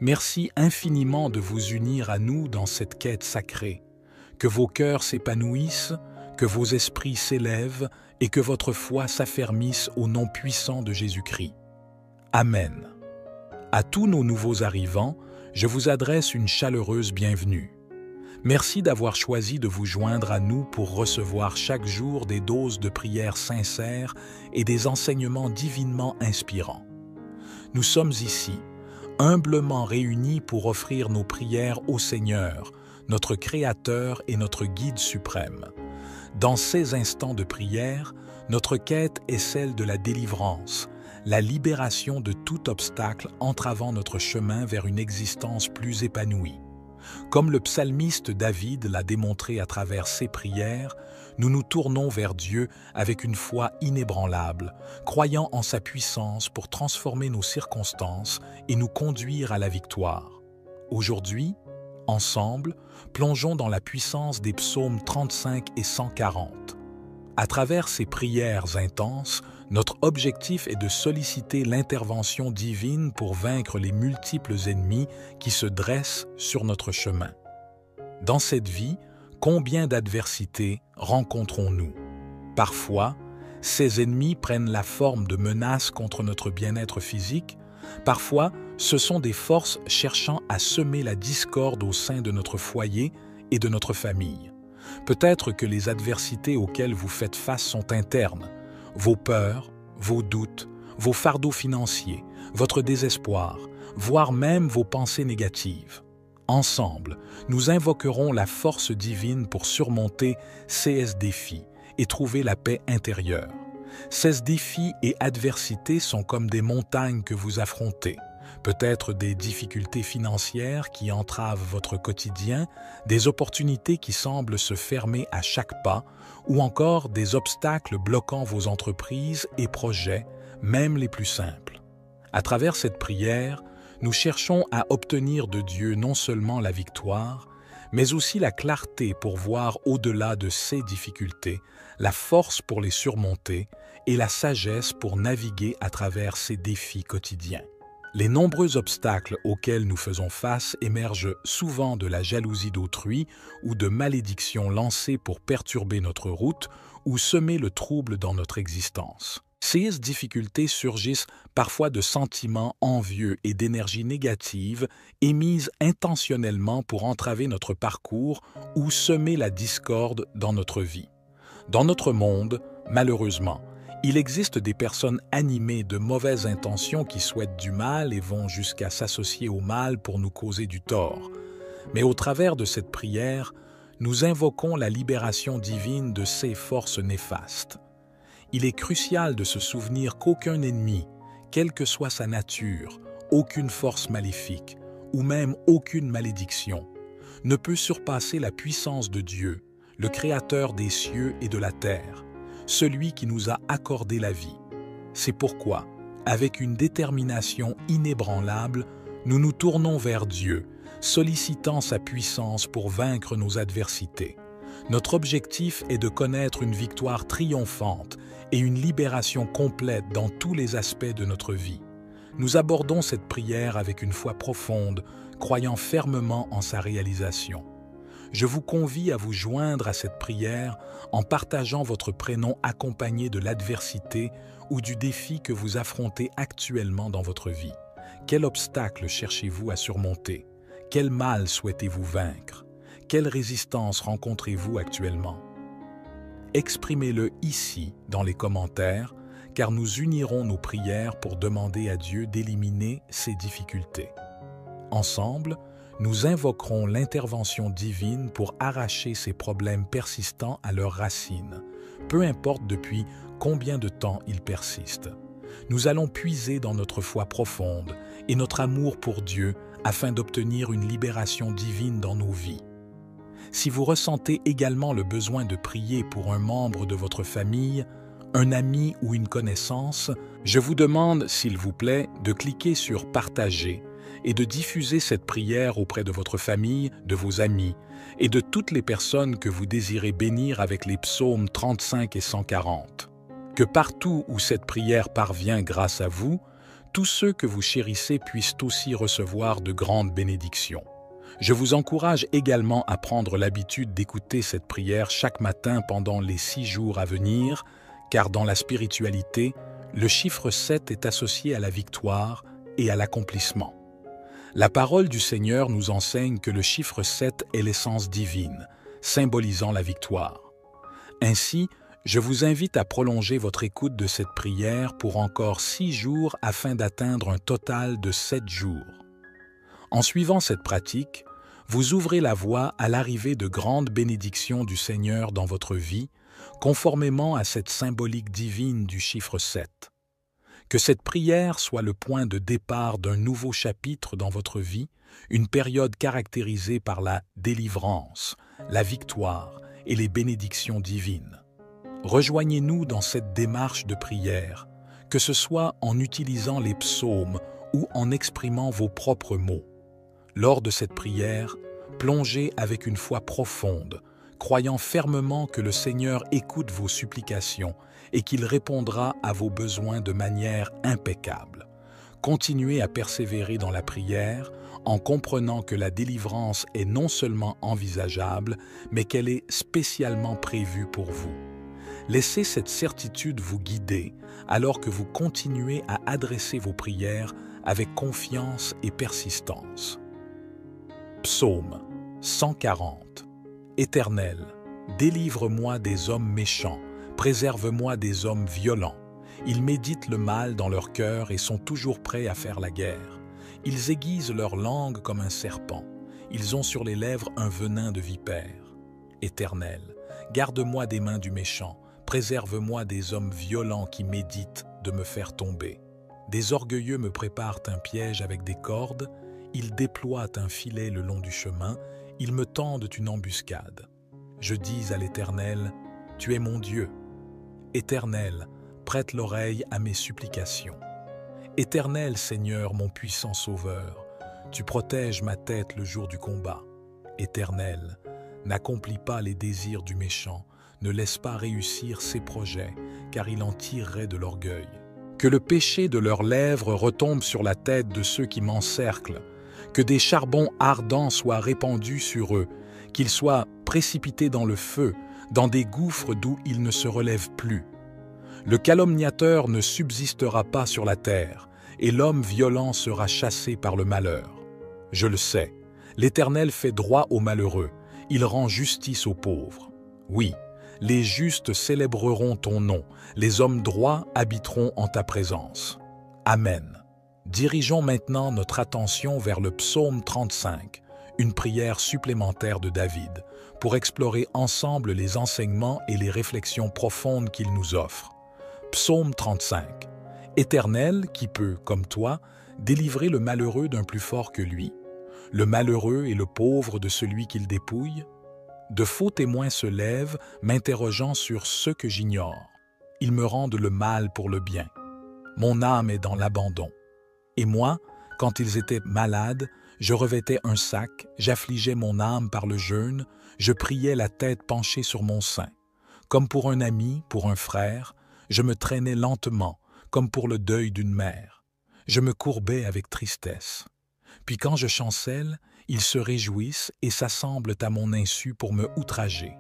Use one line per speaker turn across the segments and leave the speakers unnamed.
Merci infiniment de vous unir à nous dans cette quête sacrée. Que vos cœurs s'épanouissent, que vos esprits s'élèvent et que votre foi s'affermisse au nom puissant de Jésus-Christ. Amen. À tous nos nouveaux arrivants, je vous adresse une chaleureuse bienvenue. Merci d'avoir choisi de vous joindre à nous pour recevoir chaque jour des doses de prières sincères et des enseignements divinement inspirants. Nous sommes ici, humblement réunis pour offrir nos prières au Seigneur, notre Créateur et notre Guide suprême. Dans ces instants de prière, notre quête est celle de la délivrance, la libération de tout obstacle entravant notre chemin vers une existence plus épanouie. Comme le psalmiste David l'a démontré à travers ses prières, nous nous tournons vers Dieu avec une foi inébranlable, croyant en sa puissance pour transformer nos circonstances et nous conduire à la victoire. Aujourd'hui, ensemble, plongeons dans la puissance des psaumes 35 et 140. À travers ces prières intenses, notre objectif est de solliciter l'intervention divine pour vaincre les multiples ennemis qui se dressent sur notre chemin. Dans cette vie, combien d'adversités rencontrons-nous? Parfois, ces ennemis prennent la forme de menaces contre notre bien-être physique. Parfois, ce sont des forces cherchant à semer la discorde au sein de notre foyer et de notre famille. Peut-être que les adversités auxquelles vous faites face sont internes. Vos peurs, vos doutes, vos fardeaux financiers, votre désespoir, voire même vos pensées négatives. Ensemble, nous invoquerons la force divine pour surmonter ces défis et trouver la paix intérieure. Ces défis et adversités sont comme des montagnes que vous affrontez. Peut-être des difficultés financières qui entravent votre quotidien, des opportunités qui semblent se fermer à chaque pas, ou encore des obstacles bloquant vos entreprises et projets, même les plus simples. À travers cette prière, nous cherchons à obtenir de Dieu non seulement la victoire, mais aussi la clarté pour voir au-delà de ces difficultés, la force pour les surmonter et la sagesse pour naviguer à travers ces défis quotidiens. Les nombreux obstacles auxquels nous faisons face émergent souvent de la jalousie d'autrui ou de malédictions lancées pour perturber notre route ou semer le trouble dans notre existence. Ces difficultés surgissent parfois de sentiments envieux et d'énergie négative émises intentionnellement pour entraver notre parcours ou semer la discorde dans notre vie. Dans notre monde, malheureusement, il existe des personnes animées de mauvaises intentions qui souhaitent du mal et vont jusqu'à s'associer au mal pour nous causer du tort. Mais au travers de cette prière, nous invoquons la libération divine de ces forces néfastes. Il est crucial de se souvenir qu'aucun ennemi, quelle que soit sa nature, aucune force maléfique ou même aucune malédiction, ne peut surpasser la puissance de Dieu, le Créateur des cieux et de la terre, celui qui nous a accordé la vie. C'est pourquoi, avec une détermination inébranlable, nous nous tournons vers Dieu, sollicitant sa puissance pour vaincre nos adversités. Notre objectif est de connaître une victoire triomphante et une libération complète dans tous les aspects de notre vie. Nous abordons cette prière avec une foi profonde, croyant fermement en sa réalisation. Je vous convie à vous joindre à cette prière en partageant votre prénom accompagné de l'adversité ou du défi que vous affrontez actuellement dans votre vie. Quel obstacle cherchez-vous à surmonter? Quel mal souhaitez-vous vaincre? Quelle résistance rencontrez-vous actuellement? Exprimez-le ici dans les commentaires, car nous unirons nos prières pour demander à Dieu d'éliminer ces difficultés. Ensemble, nous invoquerons l'intervention divine pour arracher ces problèmes persistants à leurs racines, peu importe depuis combien de temps ils persistent. Nous allons puiser dans notre foi profonde et notre amour pour Dieu afin d'obtenir une libération divine dans nos vies. Si vous ressentez également le besoin de prier pour un membre de votre famille, un ami ou une connaissance, je vous demande, s'il vous plaît, de cliquer sur « Partager » et de diffuser cette prière auprès de votre famille, de vos amis et de toutes les personnes que vous désirez bénir avec les psaumes 35 et 140. Que partout où cette prière parvient grâce à vous, tous ceux que vous chérissez puissent aussi recevoir de grandes bénédictions. Je vous encourage également à prendre l'habitude d'écouter cette prière chaque matin pendant les 6 jours à venir, car dans la spiritualité, le chiffre 7 est associé à la victoire et à l'accomplissement. La parole du Seigneur nous enseigne que le chiffre 7 est l'essence divine, symbolisant la victoire. Ainsi, je vous invite à prolonger votre écoute de cette prière pour encore 6 jours afin d'atteindre un total de 7 jours. En suivant cette pratique, vous ouvrez la voie à l'arrivée de grandes bénédictions du Seigneur dans votre vie, conformément à cette symbolique divine du chiffre 7. Que cette prière soit le point de départ d'un nouveau chapitre dans votre vie, une période caractérisée par la délivrance, la victoire et les bénédictions divines. Rejoignez-nous dans cette démarche de prière, que ce soit en utilisant les psaumes ou en exprimant vos propres mots. Lors de cette prière, plongez avec une foi profonde, croyant fermement que le Seigneur écoute vos supplications et qu'il répondra à vos besoins de manière impeccable. Continuez à persévérer dans la prière en comprenant que la délivrance est non seulement envisageable, mais qu'elle est spécialement prévue pour vous. Laissez cette certitude vous guider alors que vous continuez à adresser vos prières avec confiance et persistance. Psaume 140. Éternel, délivre-moi des hommes méchants, préserve-moi des hommes violents. Ils méditent le mal dans leur cœur et sont toujours prêts à faire la guerre. Ils aiguisent leur langue comme un serpent. Ils ont sur les lèvres un venin de vipère. Éternel, garde-moi des mains du méchant, préserve-moi des hommes violents qui méditent de me faire tomber. Des orgueilleux me préparent un piège avec des cordes, ils déploient un filet le long du chemin, ils me tendent une embuscade. Je dis à l'Éternel, « Tu es mon Dieu. » Éternel, prête l'oreille à mes supplications. Éternel Seigneur, mon puissant Sauveur, tu protèges ma tête le jour du combat. Éternel, n'accomplis pas les désirs du méchant, ne laisse pas réussir ses projets, car il en tirerait de l'orgueil. Que le péché de leurs lèvres retombe sur la tête de ceux qui m'encerclent, que des charbons ardents soient répandus sur eux, qu'ils soient précipités dans le feu, dans des gouffres d'où ils ne se relèvent plus. Le calomniateur ne subsistera pas sur la terre, et l'homme violent sera chassé par le malheur. Je le sais, l'Éternel fait droit aux malheureux, il rend justice aux pauvres. Oui, les justes célébreront ton nom, les hommes droits habiteront en ta présence. Amen. Dirigeons maintenant notre attention vers le psaume 35, une prière supplémentaire de David, pour explorer ensemble les enseignements et les réflexions profondes qu'il nous offre. Psaume 35. Éternel, qui peut, comme toi, délivrer le malheureux d'un plus fort que lui, le malheureux et le pauvre de celui qu'il dépouille? De faux témoins se lèvent, m'interrogeant sur ce que j'ignore. Ils me rendent le mal pour le bien. Mon âme est dans l'abandon. Et moi, quand ils étaient malades, je revêtais un sac, j'affligeais mon âme par le jeûne, je priais la tête penchée sur mon sein. Comme pour un ami, pour un frère, je me traînais lentement, comme pour le deuil d'une mère. Je me courbais avec tristesse. Puis quand je chancelle, ils se réjouissent et s'assemblent à mon insu pour me outrager.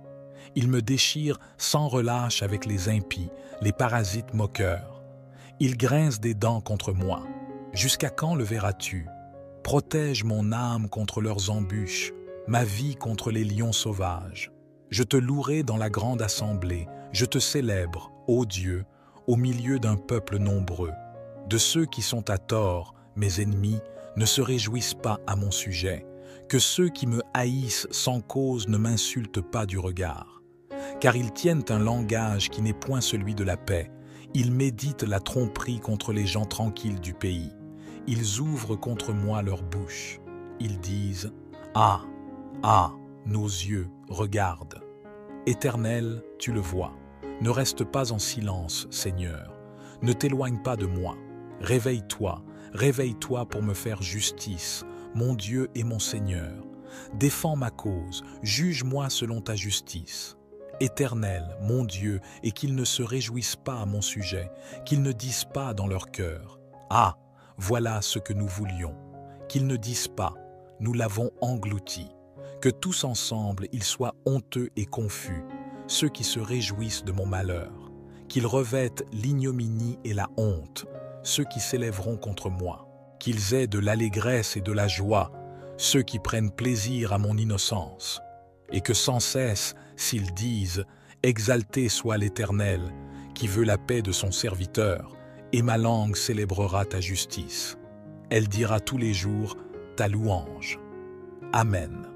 Ils me déchirent sans relâche avec les impies, les parasites moqueurs. Ils grincent des dents contre moi. Jusqu'à quand le verras-tu? Protège mon âme contre leurs embûches, ma vie contre les lions sauvages. Je te louerai dans la grande assemblée, je te célèbre, ô Dieu, au milieu d'un peuple nombreux. De ceux qui sont à tort, mes ennemis, ne se réjouissent pas à mon sujet. Que ceux qui me haïssent sans cause ne m'insultent pas du regard. Car ils tiennent un langage qui n'est point celui de la paix. Ils méditent la tromperie contre les gens tranquilles du pays. Ils ouvrent contre moi leur bouche. Ils disent « Ah, ah, nos yeux, regardent !» Éternel, tu le vois. Ne reste pas en silence, Seigneur. Ne t'éloigne pas de moi. Réveille-toi, réveille-toi pour me faire justice, mon Dieu et mon Seigneur. Défends ma cause, juge-moi selon ta justice. Éternel, mon Dieu, et qu'ils ne se réjouissent pas à mon sujet, qu'ils ne disent pas dans leur cœur « Ah, voilà ce que nous voulions. Qu'ils ne disent pas, nous l'avons englouti. Que tous ensemble ils soient honteux et confus, ceux qui se réjouissent de mon malheur. Qu'ils revêtent l'ignominie et la honte, ceux qui s'élèveront contre moi. Qu'ils aient de l'allégresse et de la joie, ceux qui prennent plaisir à mon innocence. Et que sans cesse, s'ils disent « Exalté soit l'Éternel, qui veut la paix de son serviteur, et ma langue célébrera ta justice. Elle dira tous les jours ta louange. Amen. »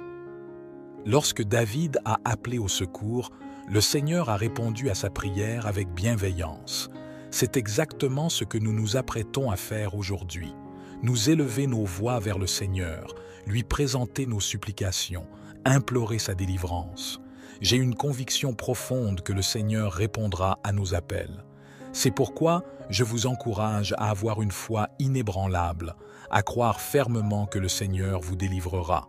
Lorsque David a appelé au secours, le Seigneur a répondu à sa prière avec bienveillance. C'est exactement ce que nous nous apprêtons à faire aujourd'hui. Nous élever nos voix vers le Seigneur, lui présenter nos supplications, implorer sa délivrance. J'ai une conviction profonde que le Seigneur répondra à nos appels. C'est pourquoi je vous encourage à avoir une foi inébranlable, à croire fermement que le Seigneur vous délivrera.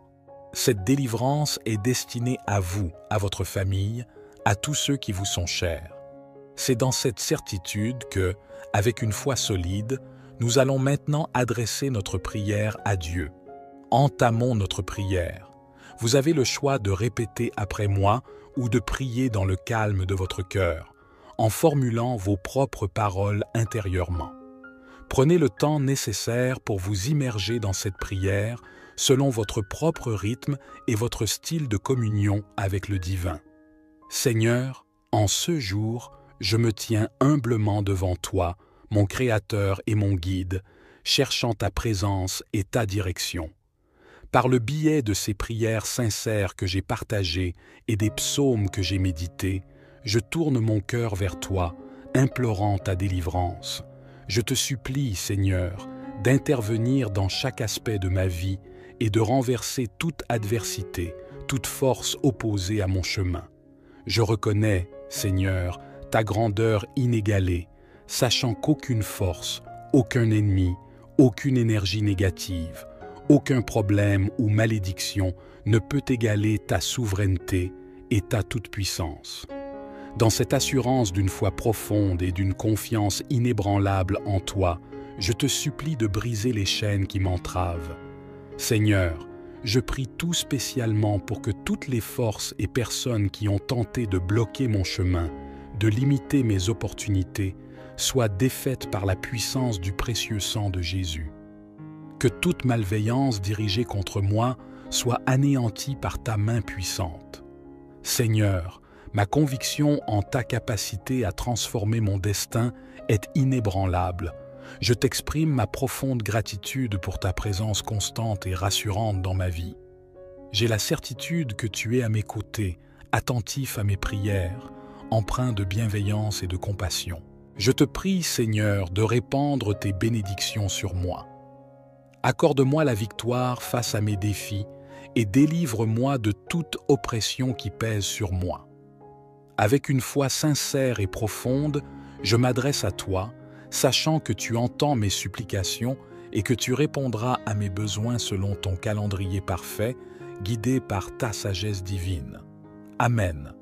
Cette délivrance est destinée à vous, à votre famille, à tous ceux qui vous sont chers. C'est dans cette certitude que, avec une foi solide, nous allons maintenant adresser notre prière à Dieu. Entamons notre prière. Vous avez le choix de répéter après moi ou de prier dans le calme de votre cœur, en formulant vos propres paroles intérieurement. Prenez le temps nécessaire pour vous immerger dans cette prière selon votre propre rythme et votre style de communion avec le divin. Seigneur, en ce jour, je me tiens humblement devant toi, mon Créateur et mon Guide, cherchant ta présence et ta direction. Par le biais de ces prières sincères que j'ai partagées et des psaumes que j'ai médités, je tourne mon cœur vers toi, implorant ta délivrance. Je te supplie, Seigneur, d'intervenir dans chaque aspect de ma vie et de renverser toute adversité, toute force opposée à mon chemin. Je reconnais, Seigneur, ta grandeur inégalée, sachant qu'aucune force, aucun ennemi, aucune énergie négative, aucun problème ou malédiction ne peut égaler ta souveraineté et ta toute-puissance. Dans cette assurance d'une foi profonde et d'une confiance inébranlable en toi, je te supplie de briser les chaînes qui m'entravent. Seigneur, je prie tout spécialement pour que toutes les forces et personnes qui ont tenté de bloquer mon chemin, de limiter mes opportunités, soient défaites par la puissance du précieux sang de Jésus. Que toute malveillance dirigée contre moi soit anéantie par ta main puissante. Seigneur, ma conviction en ta capacité à transformer mon destin est inébranlable. Je t'exprime ma profonde gratitude pour ta présence constante et rassurante dans ma vie. J'ai la certitude que tu es à mes côtés, attentif à mes prières, empreint de bienveillance et de compassion. Je te prie, Seigneur, de répandre tes bénédictions sur moi. Accorde-moi la victoire face à mes défis et délivre-moi de toute oppression qui pèse sur moi. Avec une foi sincère et profonde, je m'adresse à toi, sachant que tu entends mes supplications et que tu répondras à mes besoins selon ton calendrier parfait, guidé par ta sagesse divine. Amen.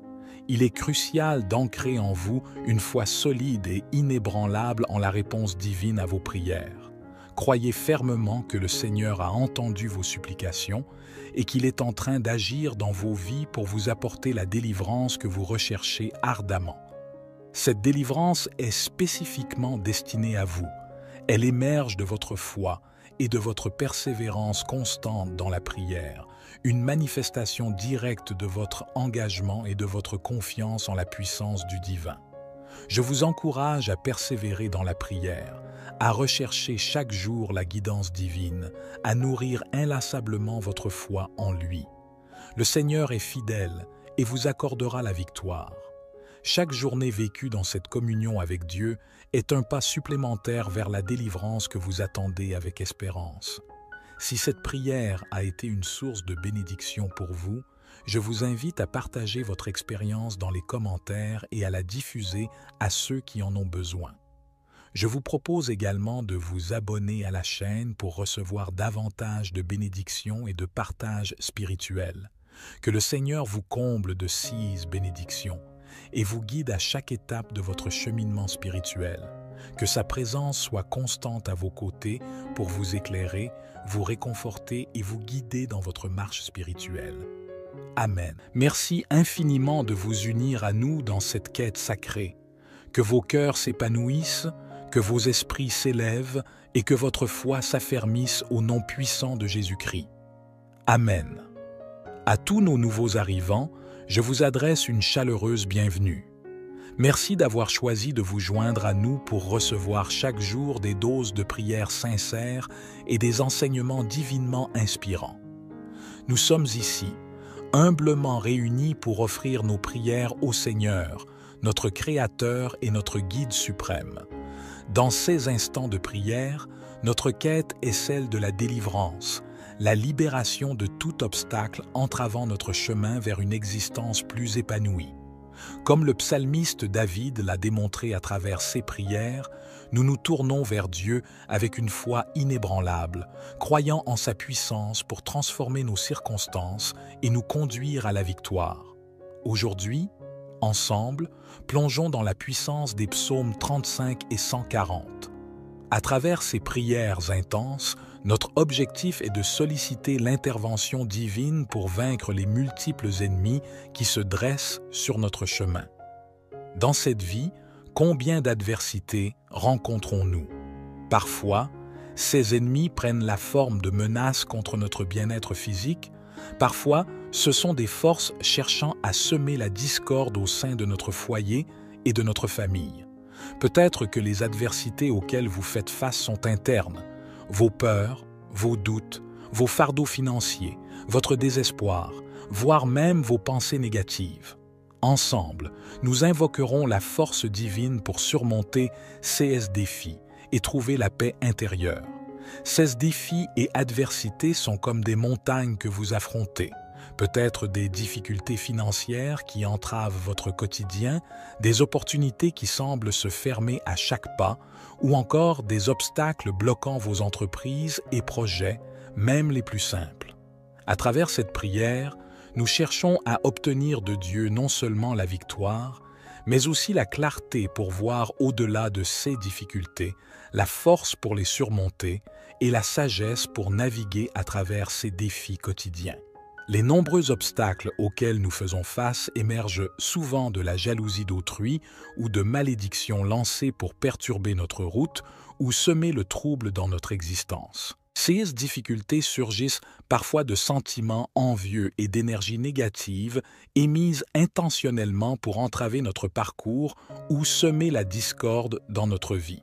Il est crucial d'ancrer en vous une foi solide et inébranlable en la réponse divine à vos prières. Croyez fermement que le Seigneur a entendu vos supplications et qu'il est en train d'agir dans vos vies pour vous apporter la délivrance que vous recherchez ardemment. Cette délivrance est spécifiquement destinée à vous. Elle émerge de votre foi et de votre persévérance constante dans la prière, une manifestation directe de votre engagement et de votre confiance en la puissance du divin. Je vous encourage à persévérer dans la prière, à rechercher chaque jour la guidance divine, à nourrir inlassablement votre foi en lui. Le Seigneur est fidèle et vous accordera la victoire. Chaque journée vécue dans cette communion avec Dieu est un pas supplémentaire vers la délivrance que vous attendez avec espérance. Si cette prière a été une source de bénédiction pour vous, je vous invite à partager votre expérience dans les commentaires et à la diffuser à ceux qui en ont besoin. Je vous propose également de vous abonner à la chaîne pour recevoir davantage de bénédictions et de partages spirituels. Que le Seigneur vous comble de 6 bénédictions et vous guide à chaque étape de votre cheminement spirituel. Que sa présence soit constante à vos côtés pour vous éclairer, vous réconforter et vous guider dans votre marche spirituelle. Amen. Merci infiniment de vous unir à nous dans cette quête sacrée. Que vos cœurs s'épanouissent, que vos esprits s'élèvent et que votre foi s'affermisse au nom puissant de Jésus-Christ. Amen. À tous nos nouveaux arrivants, je vous adresse une chaleureuse bienvenue. Merci d'avoir choisi de vous joindre à nous pour recevoir chaque jour des doses de prières sincères et des enseignements divinement inspirants. Nous sommes ici, humblement réunis pour offrir nos prières au Seigneur, notre Créateur et notre Guide suprême. Dans ces instants de prière, notre quête est celle de la délivrance, la libération de tout obstacle entravant notre chemin vers une existence plus épanouie. Comme le psalmiste David l'a démontré à travers ses prières, nous nous tournons vers Dieu avec une foi inébranlable, croyant en sa puissance pour transformer nos circonstances et nous conduire à la victoire. Aujourd'hui, ensemble, plongeons dans la puissance des psaumes 35 et 140. À travers ces prières intenses, notre objectif est de solliciter l'intervention divine pour vaincre les multiples ennemis qui se dressent sur notre chemin. Dans cette vie, combien d'adversités rencontrons-nous? Parfois, ces ennemis prennent la forme de menaces contre notre bien-être physique. Parfois, ce sont des forces cherchant à semer la discorde au sein de notre foyer et de notre famille. Peut-être que les adversités auxquelles vous faites face sont internes. Vos peurs, vos doutes, vos fardeaux financiers, votre désespoir, voire même vos pensées négatives. Ensemble, nous invoquerons la force divine pour surmonter ces défis et trouver la paix intérieure. Ces défis et adversités sont comme des montagnes que vous affrontez. Peut-être des difficultés financières qui entravent votre quotidien, des opportunités qui semblent se fermer à chaque pas, ou encore des obstacles bloquant vos entreprises et projets, même les plus simples. À travers cette prière, nous cherchons à obtenir de Dieu non seulement la victoire, mais aussi la clarté pour voir au-delà de ces difficultés, la force pour les surmonter et la sagesse pour naviguer à travers ces défis quotidiens. Les nombreux obstacles auxquels nous faisons face émergent souvent de la jalousie d'autrui ou de malédictions lancées pour perturber notre route ou semer le trouble dans notre existence. Ces difficultés surgissent parfois de sentiments envieux et d'énergie négative émises intentionnellement pour entraver notre parcours ou semer la discorde dans notre vie.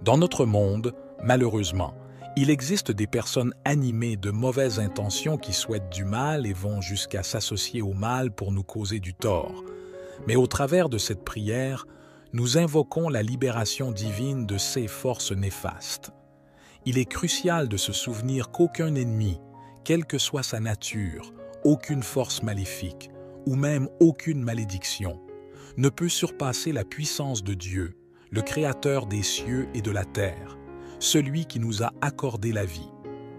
Dans notre monde, malheureusement, il existe des personnes animées de mauvaises intentions qui souhaitent du mal et vont jusqu'à s'associer au mal pour nous causer du tort. Mais au travers de cette prière, nous invoquons la libération divine de ces forces néfastes. Il est crucial de se souvenir qu'aucun ennemi, quelle que soit sa nature, aucune force maléfique ou même aucune malédiction, ne peut surpasser la puissance de Dieu, le Créateur des cieux et de la terre, celui qui nous a accordé la vie.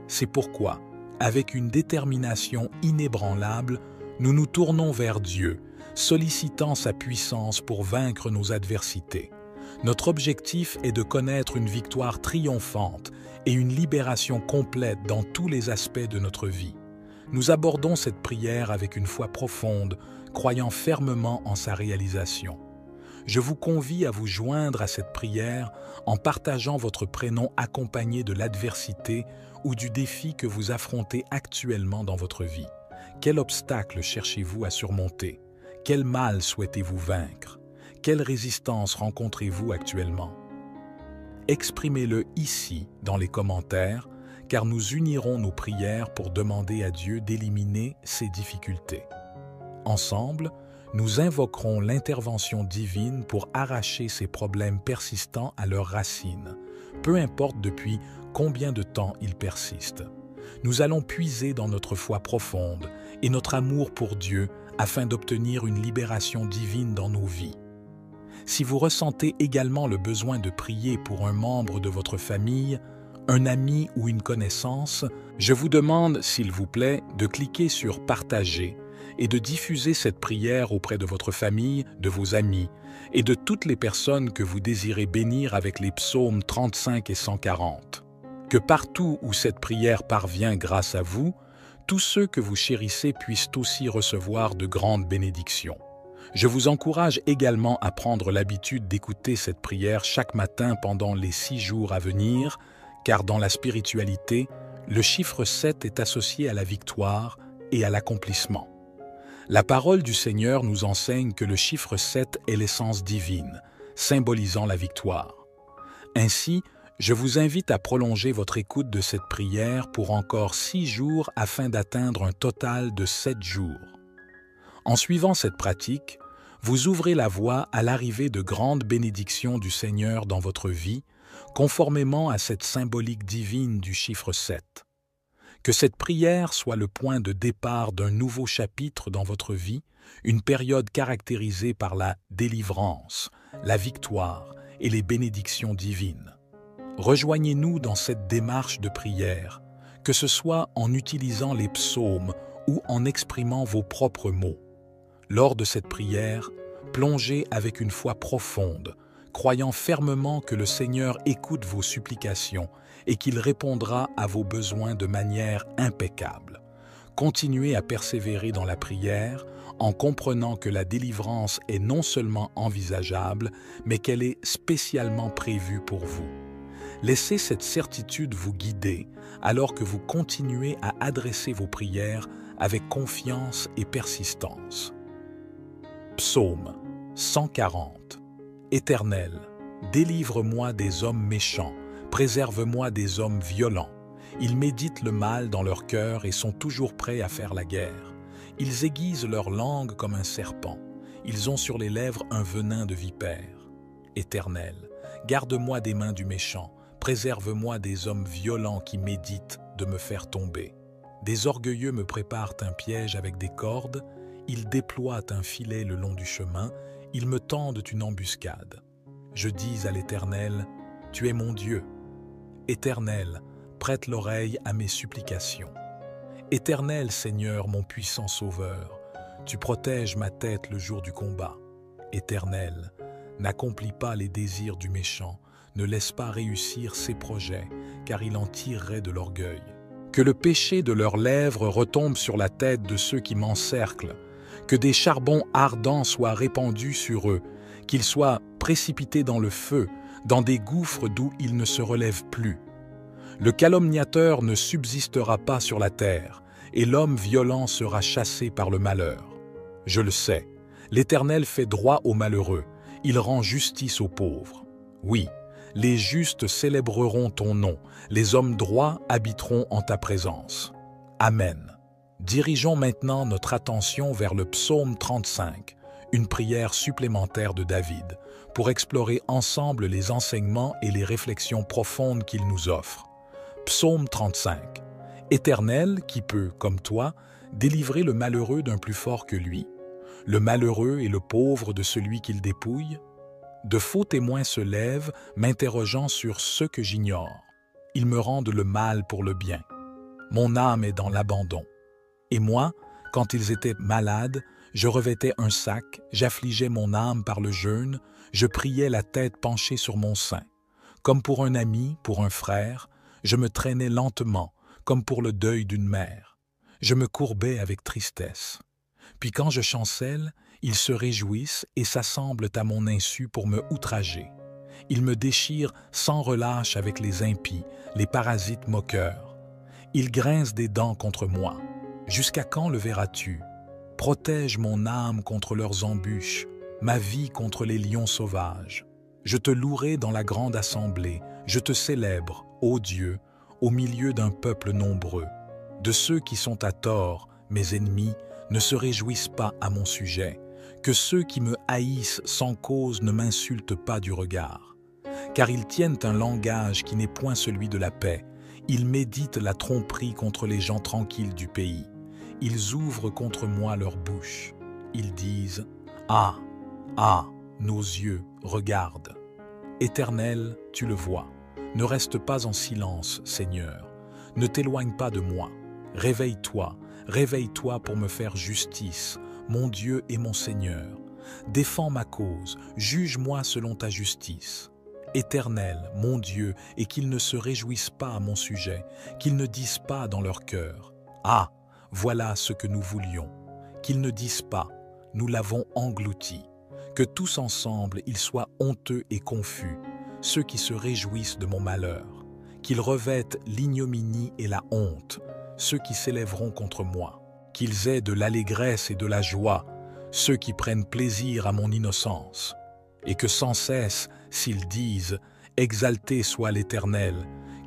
C'est pourquoi, avec une détermination inébranlable, nous nous tournons vers Dieu, sollicitant sa puissance pour vaincre nos adversités. Notre objectif est de connaître une victoire triomphante et une libération complète dans tous les aspects de notre vie. Nous abordons cette prière avec une foi profonde, croyant fermement en sa réalisation. Je vous convie à vous joindre à cette prière en partageant votre prénom accompagné de l'adversité ou du défi que vous affrontez actuellement dans votre vie. Quel obstacle cherchez-vous à surmonter? Quel mal souhaitez-vous vaincre? Quelle résistance rencontrez-vous actuellement? Exprimez-le ici dans les commentaires, car nous unirons nos prières pour demander à Dieu d'éliminer ces difficultés. Ensemble, nous invoquerons l'intervention divine pour arracher ces problèmes persistants à leurs racines, peu importe depuis combien de temps ils persistent. Nous allons puiser dans notre foi profonde et notre amour pour Dieu afin d'obtenir une libération divine dans nos vies. Si vous ressentez également le besoin de prier pour un membre de votre famille, un ami ou une connaissance, je vous demande, s'il vous plaît, de cliquer sur « Partager » et de diffuser cette prière auprès de votre famille, de vos amis et de toutes les personnes que vous désirez bénir avec les psaumes 35 et 140. Que partout où cette prière parvient grâce à vous, tous ceux que vous chérissez puissent aussi recevoir de grandes bénédictions. Je vous encourage également à prendre l'habitude d'écouter cette prière chaque matin pendant les 6 jours à venir, car dans la spiritualité, le chiffre 7 est associé à la victoire et à l'accomplissement. La parole du Seigneur nous enseigne que le chiffre 7 est l'essence divine, symbolisant la victoire. Ainsi, je vous invite à prolonger votre écoute de cette prière pour encore 6 jours afin d'atteindre un total de 7 jours. En suivant cette pratique, vous ouvrez la voie à l'arrivée de grandes bénédictions du Seigneur dans votre vie, conformément à cette symbolique divine du chiffre 7. Que cette prière soit le point de départ d'un nouveau chapitre dans votre vie, une période caractérisée par la délivrance, la victoire et les bénédictions divines. Rejoignez-nous dans cette démarche de prière, que ce soit en utilisant les psaumes ou en exprimant vos propres mots. Lors de cette prière, plongez avec une foi profonde, croyant fermement que le Seigneur écoute vos supplications et qu'il répondra à vos besoins de manière impeccable. Continuez à persévérer dans la prière en comprenant que la délivrance est non seulement envisageable, mais qu'elle est spécialement prévue pour vous. Laissez cette certitude vous guider alors que vous continuez à adresser vos prières avec confiance et persistance. Psaume 140. Éternel, délivre-moi des hommes méchants, préserve-moi des hommes violents. Ils méditent le mal dans leur cœur et sont toujours prêts à faire la guerre. Ils aiguisent leur langue comme un serpent. Ils ont sur les lèvres un venin de vipère. Éternel, garde-moi des mains du méchant, préserve-moi des hommes violents qui méditent de me faire tomber. Des orgueilleux me préparent un piège avec des cordes, ils déploient un filet le long du chemin, ils me tendent une embuscade. Je dis à l'Éternel, « Tu es mon Dieu. » Éternel, prête l'oreille à mes supplications. Éternel Seigneur, mon puissant Sauveur, tu protèges ma tête le jour du combat. Éternel, n'accomplis pas les désirs du méchant, ne laisse pas réussir ses projets, car il en tirerait de l'orgueil. Que le péché de leurs lèvres retombe sur la tête de ceux qui m'encerclent, que des charbons ardents soient répandus sur eux, qu'ils soient précipités dans le feu, dans des gouffres d'où ils ne se relèvent plus. Le calomniateur ne subsistera pas sur la terre, et l'homme violent sera chassé par le malheur. Je le sais, l'Éternel fait droit aux malheureux, il rend justice aux pauvres. Oui, les justes célébreront ton nom, les hommes droits habiteront en ta présence. Amen. Dirigeons maintenant notre attention vers le psaume 35, une prière supplémentaire de David, pour explorer ensemble les enseignements et les réflexions profondes qu'il nous offre. Psaume 35. Éternel, qui peut, comme toi, délivrer le malheureux d'un plus fort que lui, le malheureux et le pauvre de celui qu'il dépouille? De faux témoins se lèvent, m'interrogeant sur ce que j'ignore. Ils me rendent le mal pour le bien. Mon âme est dans l'abandon. Et moi, quand ils étaient malades, je revêtais un sac, j'affligeais mon âme par le jeûne, je priais la tête penchée sur mon sein. Comme pour un ami, pour un frère, je me traînais lentement, comme pour le deuil d'une mère. Je me courbais avec tristesse. Puis quand je chancelle, ils se réjouissent et s'assemblent à mon insu pour me outrager. Ils me déchirent sans relâche avec les impies, les parasites moqueurs. Ils grincent des dents contre moi. Jusqu'à quand le verras-tu? Protège mon âme contre leurs embûches, ma vie contre les lions sauvages. Je te louerai dans la grande assemblée, je te célèbre, ô Dieu, au milieu d'un peuple nombreux. De ceux qui sont à tort, mes ennemis, ne se réjouissent pas à mon sujet. Que ceux qui me haïssent sans cause ne m'insultent pas du regard. Car ils tiennent un langage qui n'est point celui de la paix. Ils méditent la tromperie contre les gens tranquilles du pays. Ils ouvrent contre moi leur bouche. Ils disent « Ah, ah, nos yeux, regardent !» Éternel, tu le vois. Ne reste pas en silence, Seigneur. Ne t'éloigne pas de moi. Réveille-toi, Réveille-toi pour me faire justice, mon Dieu et mon Seigneur. Défends ma cause, juge-moi selon ta justice. Éternel, mon Dieu, et qu'ils ne se réjouissent pas à mon sujet, qu'ils ne disent pas dans leur cœur, « Ah, voilà ce que nous voulions », qu'ils ne disent pas, « Nous l'avons englouti », que tous ensemble ils soient honteux et confus, ceux qui se réjouissent de mon malheur, qu'ils revêtent l'ignominie et la honte, ceux qui s'élèveront contre moi, qu'ils aient de l'allégresse et de la joie, ceux qui prennent plaisir à mon innocence, et que sans cesse, s'ils disent « Exalté soit l'Éternel,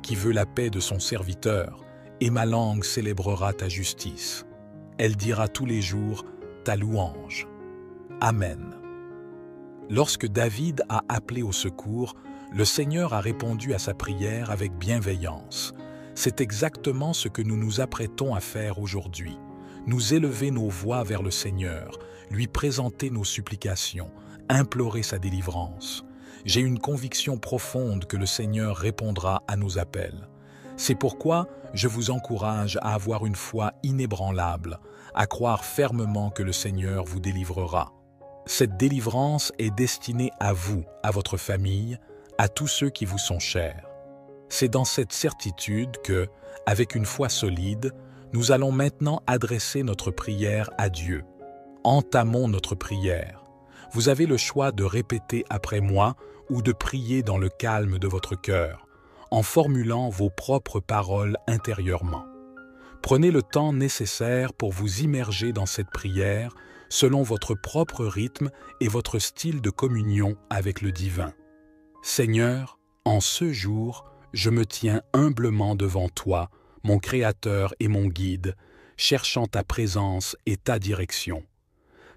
qui veut la paix de son serviteur, et ma langue célébrera ta justice. Elle dira tous les jours ta louange. Amen. » Lorsque David a appelé au secours, le Seigneur a répondu à sa prière avec bienveillance. C'est exactement ce que nous nous apprêtons à faire aujourd'hui. Nous élever nos voix vers le Seigneur, lui présenter nos supplications, implorer sa délivrance. J'ai une conviction profonde que le Seigneur répondra à nos appels. C'est pourquoi je vous encourage à avoir une foi inébranlable, à croire fermement que le Seigneur vous délivrera. Cette délivrance est destinée à vous, à votre famille, à tous ceux qui vous sont chers. C'est dans cette certitude que, avec une foi solide, nous allons maintenant adresser notre prière à Dieu. Entamons notre prière. Vous avez le choix de répéter après moi ou de prier dans le calme de votre cœur, en formulant vos propres paroles intérieurement. Prenez le temps nécessaire pour vous immerger dans cette prière selon votre propre rythme et votre style de communion avec le divin. Seigneur, en ce jour, je me tiens humblement devant toi, mon Créateur et mon Guide, cherchant ta présence et ta direction.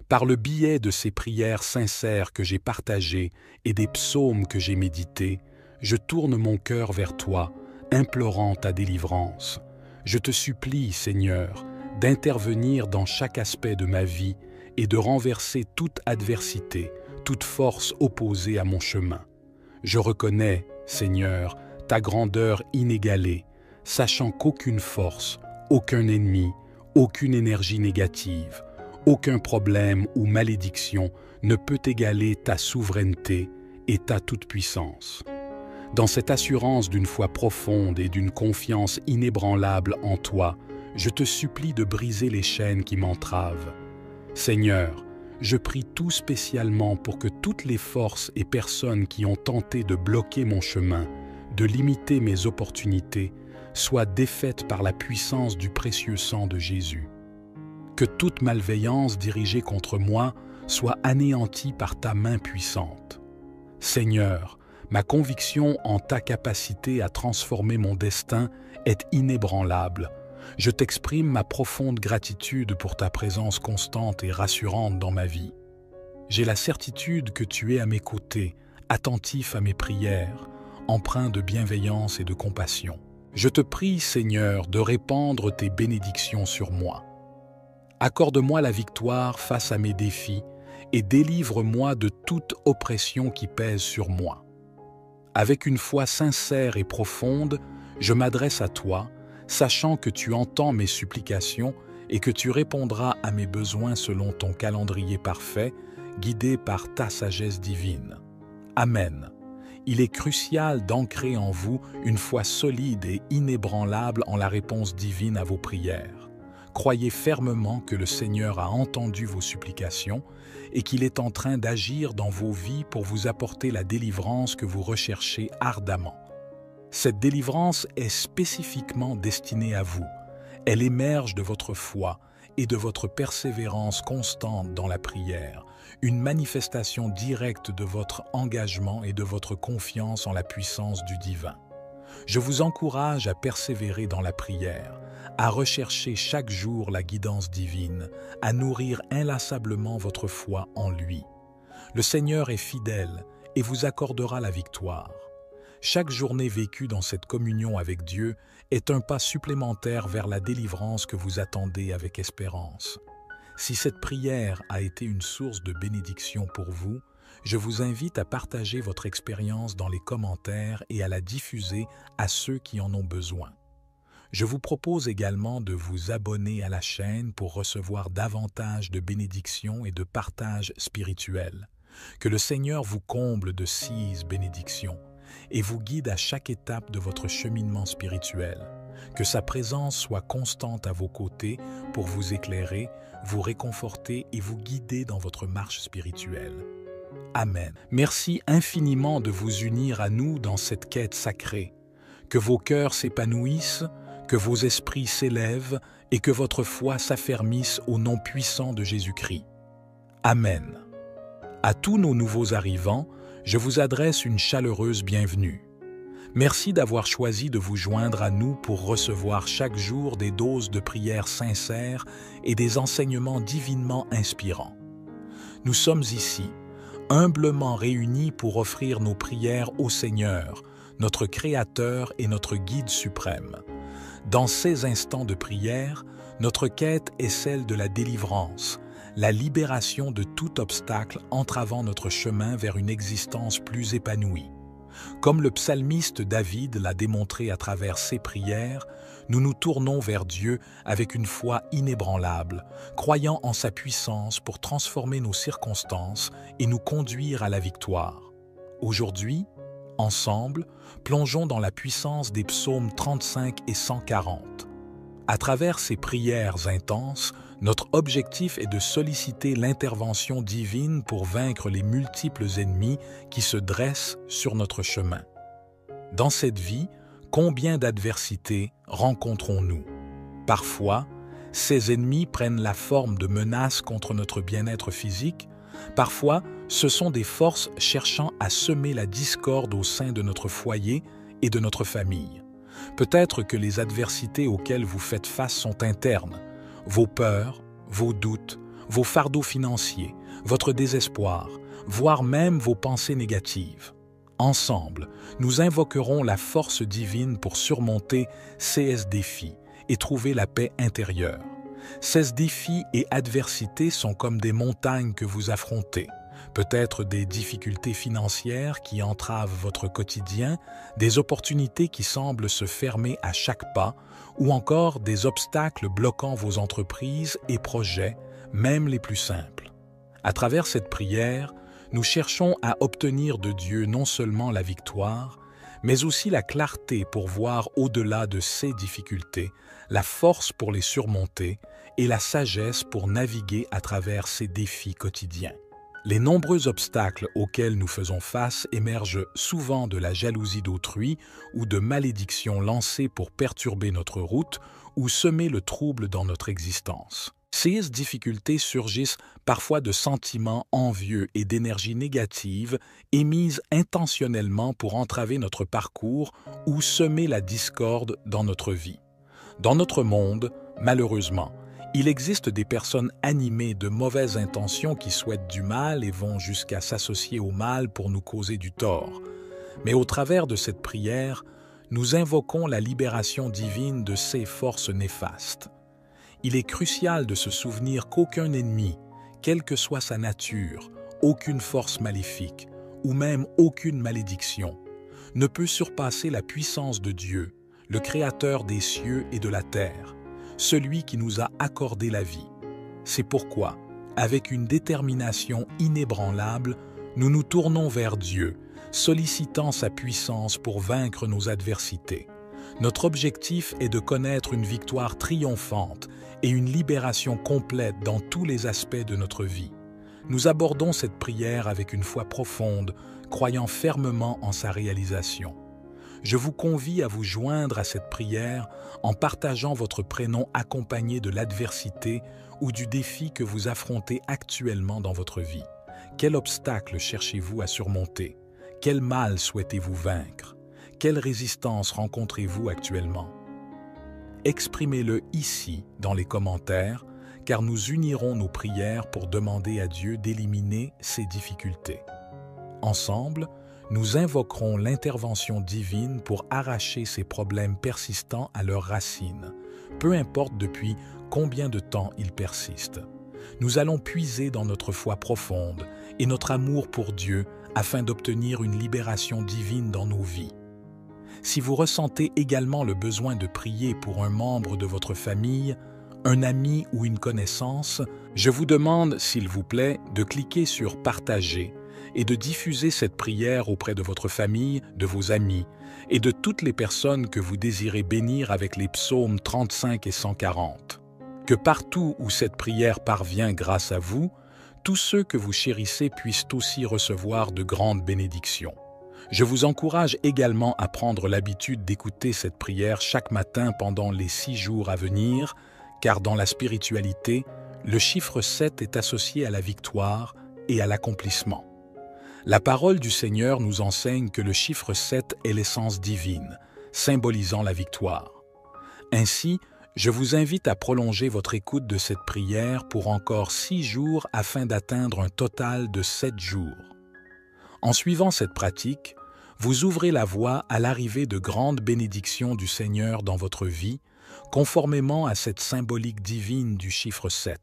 Par le biais de ces prières sincères que j'ai partagées et des psaumes que j'ai médités, je tourne mon cœur vers toi, implorant ta délivrance. Je te supplie, Seigneur, d'intervenir dans chaque aspect de ma vie et de renverser toute adversité, toute force opposée à mon chemin. Je reconnais, Seigneur, ta grandeur inégalée, sachant qu'aucune force, aucun ennemi, aucune énergie négative, aucun problème ou malédiction ne peut égaler ta souveraineté et ta toute-puissance. Dans cette assurance d'une foi profonde et d'une confiance inébranlable en toi, je te supplie de briser les chaînes qui m'entravent. Seigneur, je prie tout spécialement pour que toutes les forces et personnes qui ont tenté de bloquer mon chemin, de limiter mes opportunités, soient défaites par la puissance du précieux sang de Jésus. Que toute malveillance dirigée contre moi soit anéantie par ta main puissante. Seigneur, ma conviction en ta capacité à transformer mon destin est inébranlable. Je t'exprime ma profonde gratitude pour ta présence constante et rassurante dans ma vie. J'ai la certitude que tu es à mes côtés, attentif à mes prières, empreint de bienveillance et de compassion. Je te prie, Seigneur, de répandre tes bénédictions sur moi. Accorde-moi la victoire face à mes défis et délivre-moi de toute oppression qui pèse sur moi. Avec une foi sincère et profonde, je m'adresse à toi, sachant que tu entends mes supplications et que tu répondras à mes besoins selon ton calendrier parfait, guidé par ta sagesse divine. Amen. Il est crucial d'ancrer en vous une foi solide et inébranlable en la réponse divine à vos prières. Croyez fermement que le Seigneur a entendu vos supplications et qu'il est en train d'agir dans vos vies pour vous apporter la délivrance que vous recherchez ardemment. Cette délivrance est spécifiquement destinée à vous. Elle émerge de votre foi et de votre persévérance constante dans la prière, une manifestation directe de votre engagement et de votre confiance en la puissance du divin. Je vous encourage à persévérer dans la prière, à rechercher chaque jour la guidance divine, à nourrir inlassablement votre foi en lui. Le Seigneur est fidèle et vous accordera la victoire. Chaque journée vécue dans cette communion avec Dieu est un pas supplémentaire vers la délivrance que vous attendez avec espérance. Si cette prière a été une source de bénédiction pour vous, je vous invite à partager votre expérience dans les commentaires et à la diffuser à ceux qui en ont besoin. Je vous propose également de vous abonner à la chaîne pour recevoir davantage de bénédictions et de partages spirituels. Que le Seigneur vous comble de 6 bénédictions et vous guide à chaque étape de votre cheminement spirituel. Que sa présence soit constante à vos côtés pour vous éclairer, vous réconforter et vous guider dans votre marche spirituelle. Amen. Merci infiniment de vous unir à nous dans cette quête sacrée. Que vos cœurs s'épanouissent, que vos esprits s'élèvent et que votre foi s'affermisse au nom puissant de Jésus-Christ. Amen. À tous nos nouveaux arrivants, je vous adresse une chaleureuse bienvenue. Merci d'avoir choisi de vous joindre à nous pour recevoir chaque jour des doses de prières sincères et des enseignements divinement inspirants. Nous sommes ici, humblement réunis pour offrir nos prières au Seigneur, notre Créateur et notre Guide suprême. Dans ces instants de prière, notre quête est celle de la délivrance, la libération de tout obstacle entravant notre chemin vers une existence plus épanouie. Comme le psalmiste David l'a démontré à travers ses prières, nous nous tournons vers Dieu avec une foi inébranlable, croyant en sa puissance pour transformer nos circonstances et nous conduire à la victoire. Aujourd'hui, ensemble, plongeons dans la puissance des psaumes 35 et 140. À travers ces prières intenses, notre objectif est de solliciter l'intervention divine pour vaincre les multiples ennemis qui se dressent sur notre chemin. Dans cette vie, combien d'adversités rencontrons-nous? Parfois, ces ennemis prennent la forme de menaces contre notre bien-être physique. Parfois, ce sont des forces cherchant à semer la discorde au sein de notre foyer et de notre famille. Peut-être que les adversités auxquelles vous faites face sont internes. Vos peurs, vos doutes, vos fardeaux financiers, votre désespoir, voire même vos pensées négatives. Ensemble, nous invoquerons la force divine pour surmonter ces défis et trouver la paix intérieure. Ces défis et adversités sont comme des montagnes que vous affrontez. Peut-être des difficultés financières qui entravent votre quotidien, des opportunités qui semblent se fermer à chaque pas, ou encore des obstacles bloquant vos entreprises et projets, même les plus simples. À travers cette prière, nous cherchons à obtenir de Dieu non seulement la victoire, mais aussi la clarté pour voir au-delà de ces difficultés, la force pour les surmonter et la sagesse pour naviguer à travers ces défis quotidiens. Les nombreux obstacles auxquels nous faisons face émergent souvent de la jalousie d'autrui ou de malédictions lancées pour perturber notre route ou semer le trouble dans notre existence. Ces difficultés surgissent parfois de sentiments envieux et d'énergie négative émises intentionnellement pour entraver notre parcours ou semer la discorde dans notre vie. Dans notre monde, malheureusement, il existe des personnes animées de mauvaises intentions qui souhaitent du mal et vont jusqu'à s'associer au mal pour nous causer du tort. Mais au travers de cette prière, nous invoquons la libération divine de ces forces néfastes. Il est crucial de se souvenir qu'aucun ennemi, quelle que soit sa nature, aucune force maléfique ou même aucune malédiction, ne peut surpasser la puissance de Dieu, le Créateur des cieux et de la terre, celui qui nous a accordé la vie. C'est pourquoi, avec une détermination inébranlable, nous nous tournons vers Dieu, sollicitant sa puissance pour vaincre nos adversités. Notre objectif est de connaître une victoire triomphante et une libération complète dans tous les aspects de notre vie. Nous abordons cette prière avec une foi profonde, croyant fermement en sa réalisation. Je vous convie à vous joindre à cette prière en partageant votre prénom accompagné de l'adversité ou du défi que vous affrontez actuellement dans votre vie. Quel obstacle cherchez-vous à surmonter? Quel mal souhaitez-vous vaincre? Quelle résistance rencontrez-vous actuellement? Exprimez-le ici dans les commentaires, car nous unirons nos prières pour demander à Dieu d'éliminer ces difficultés. Ensemble, nous invoquerons l'intervention divine pour arracher ces problèmes persistants à leurs racines, peu importe depuis combien de temps ils persistent. Nous allons puiser dans notre foi profonde et notre amour pour Dieu afin d'obtenir une libération divine dans nos vies. Si vous ressentez également le besoin de prier pour un membre de votre famille, un ami ou une connaissance, je vous demande, s'il vous plaît, de cliquer sur « Partager » et de diffuser cette prière auprès de votre famille, de vos amis et de toutes les personnes que vous désirez bénir avec les psaumes 35 et 140. Que partout où cette prière parvient grâce à vous, tous ceux que vous chérissez puissent aussi recevoir de grandes bénédictions. Je vous encourage également à prendre l'habitude d'écouter cette prière chaque matin pendant les 6 jours à venir, car dans la spiritualité, le chiffre 7 est associé à la victoire et à l'accomplissement. La parole du Seigneur nous enseigne que le chiffre 7 est l'essence divine, symbolisant la victoire. Ainsi, je vous invite à prolonger votre écoute de cette prière pour encore 6 jours afin d'atteindre un total de 7 jours. En suivant cette pratique, vous ouvrez la voie à l'arrivée de grandes bénédictions du Seigneur dans votre vie, conformément à cette symbolique divine du chiffre 7.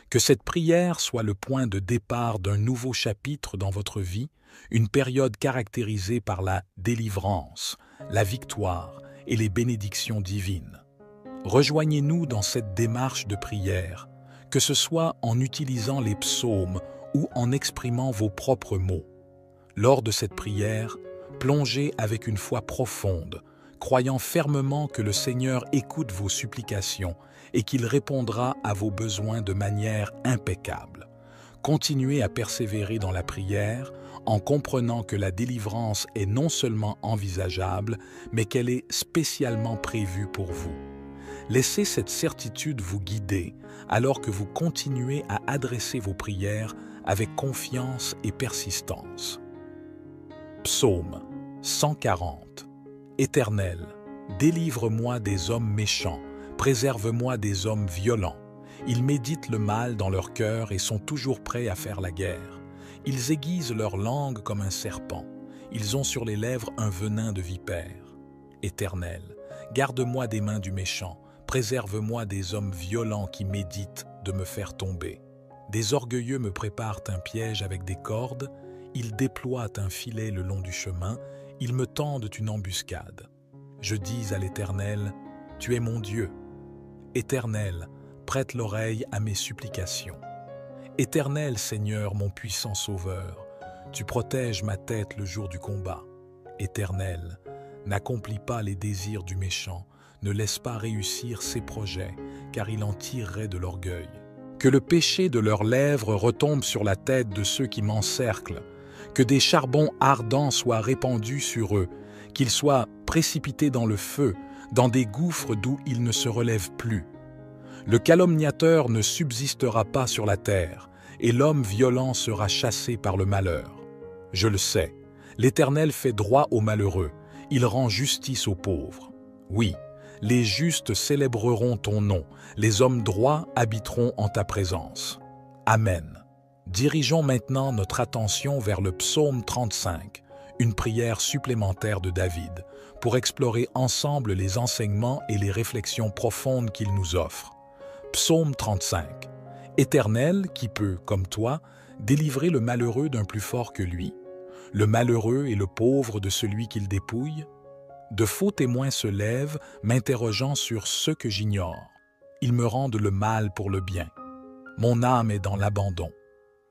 Que cette prière soit le point de départ d'un nouveau chapitre dans votre vie, une période caractérisée par la délivrance, la victoire et les bénédictions divines. Rejoignez-nous dans cette démarche de prière, que ce soit en utilisant les psaumes ou en exprimant vos propres mots. Lors de cette prière, plongez avec une foi profonde, croyant fermement que le Seigneur écoute vos supplications et qu'il répondra à vos besoins de manière impeccable. Continuez à persévérer dans la prière en comprenant que la délivrance est non seulement envisageable, mais qu'elle est spécialement prévue pour vous. Laissez cette certitude vous guider alors que vous continuez à adresser vos prières avec confiance et persistance. Psaume 140. Éternel, délivre-moi des hommes méchants, préserve-moi des hommes violents. Ils méditent le mal dans leur cœur et sont toujours prêts à faire la guerre. Ils aiguisent leur langue comme un serpent. Ils ont sur les lèvres un venin de vipère. Éternel, garde-moi des mains du méchant, préserve-moi des hommes violents qui méditent de me faire tomber. Des orgueilleux me préparent un piège avec des cordes, ils déploient un filet le long du chemin, ils me tendent une embuscade. Je dis à l'Éternel, « Tu es mon Dieu. » Éternel, prête l'oreille à mes supplications. Éternel Seigneur, mon puissant Sauveur, tu protèges ma tête le jour du combat. Éternel, n'accomplis pas les désirs du méchant, ne laisse pas réussir ses projets, car il en tirerait de l'orgueil. Que le péché de leurs lèvres retombe sur la tête de ceux qui m'encerclent, que des charbons ardents soient répandus sur eux, qu'ils soient précipités dans le feu, dans des gouffres d'où ils ne se relèvent plus. Le calomniateur ne subsistera pas sur la terre, et l'homme violent sera chassé par le malheur. Je le sais, l'Éternel fait droit aux malheureux, il rend justice aux pauvres. Oui, les justes célébreront ton nom, les hommes droits habiteront en ta présence. Amen. Dirigeons maintenant notre attention vers le psaume 35, une prière supplémentaire de David, pour explorer ensemble les enseignements et les réflexions profondes qu'il nous offre. Psaume 35. Éternel, qui peut, comme toi, délivrer le malheureux d'un plus fort que lui, le malheureux et le pauvre de celui qu'il dépouille. De faux témoins se lèvent, m'interrogeant sur ce que j'ignore. Ils me rendent le mal pour le bien. Mon âme est dans l'abandon.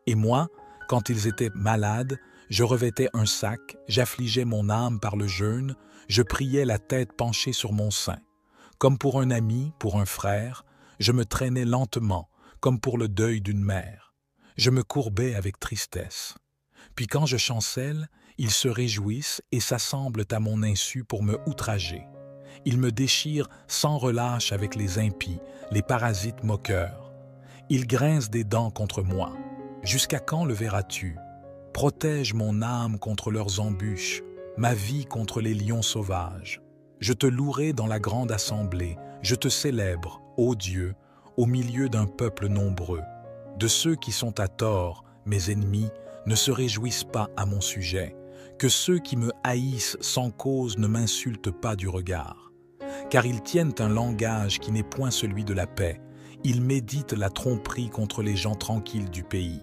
Et moi, quand ils étaient malades, je revêtais un sac, j'affligeais mon âme par le jeûne, je priais la tête penchée sur mon sein. Comme pour un ami, pour un frère, je me traînais lentement, comme pour le deuil d'une mère. Je me courbais avec tristesse. Puis quand je chancelle, ils se réjouissent et s'assemblent à mon insu pour me outrager. Ils me déchirent sans relâche avec les impies, les parasites moqueurs. Ils grincent des dents contre moi. Jusqu'à quand le verras-tu? Protège mon âme contre leurs embûches, ma vie contre les lions sauvages. Je te louerai dans la grande assemblée, je te célèbre, ô Dieu, au milieu d'un peuple nombreux. De ceux qui sont à tort, mes ennemis, ne se réjouissent pas à mon sujet, que ceux qui me haïssent sans cause ne m'insultent pas du regard. Car ils tiennent un langage qui n'est point celui de la paix, ils méditent la tromperie contre les gens tranquilles du pays.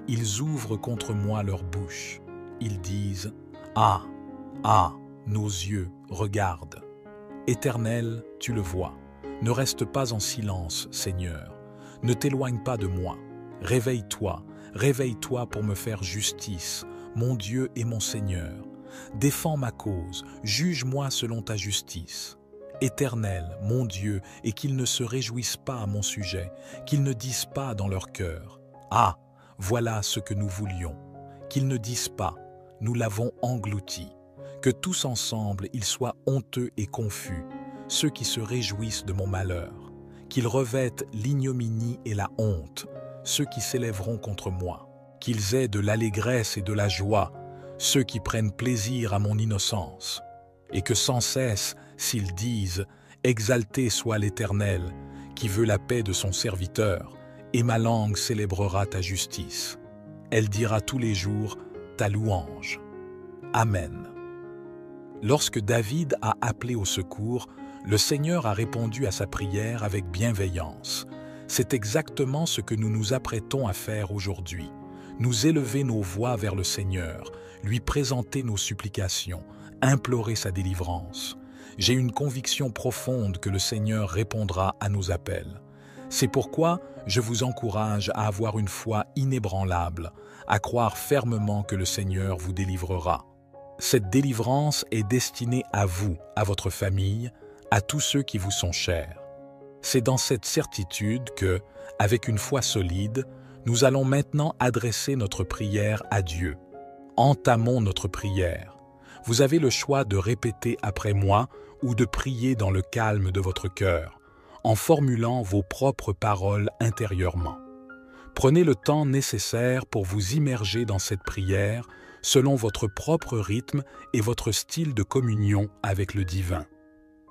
Ils ouvrent contre moi leur bouche. Ils disent « Ah, ah, nos yeux regardent. Éternel, tu le vois. Ne reste pas en silence, Seigneur. Ne t'éloigne pas de moi. Réveille-toi, réveille-toi pour me faire justice, mon Dieu et mon Seigneur. Défends ma cause, juge-moi selon ta justice. Éternel, mon Dieu, et qu'ils ne se réjouissent pas à mon sujet, qu'ils ne disent pas dans leur cœur, « Ah, voilà ce que nous voulions », qu'ils ne disent pas, « Nous l'avons englouti », que tous ensemble ils soient honteux et confus, ceux qui se réjouissent de mon malheur, qu'ils revêtent l'ignominie et la honte, ceux qui s'élèveront contre moi, qu'ils aient de l'allégresse et de la joie, ceux qui prennent plaisir à mon innocence, et que sans cesse, s'ils disent « Exalté soit l'Éternel, qui veut la paix de son serviteur, et ma langue célébrera ta justice. Elle dira tous les jours ta louange. » Amen. Lorsque David a appelé au secours, le Seigneur a répondu à sa prière avec bienveillance. C'est exactement ce que nous nous apprêtons à faire aujourd'hui. Nous élever nos voix vers le Seigneur, lui présenter nos supplications, implorer sa délivrance. J'ai une conviction profonde que le Seigneur répondra à nos appels. C'est pourquoi je vous encourage à avoir une foi inébranlable, à croire fermement que le Seigneur vous délivrera. Cette délivrance est destinée à vous, à votre famille, à tous ceux qui vous sont chers. C'est dans cette certitude que, avec une foi solide, nous allons maintenant adresser notre prière à Dieu. Entamons notre prière. Vous avez le choix de répéter après moi ou de prier dans le calme de votre cœur, en formulant vos propres paroles intérieurement. Prenez le temps nécessaire pour vous immerger dans cette prière selon votre propre rythme et votre style de communion avec le divin.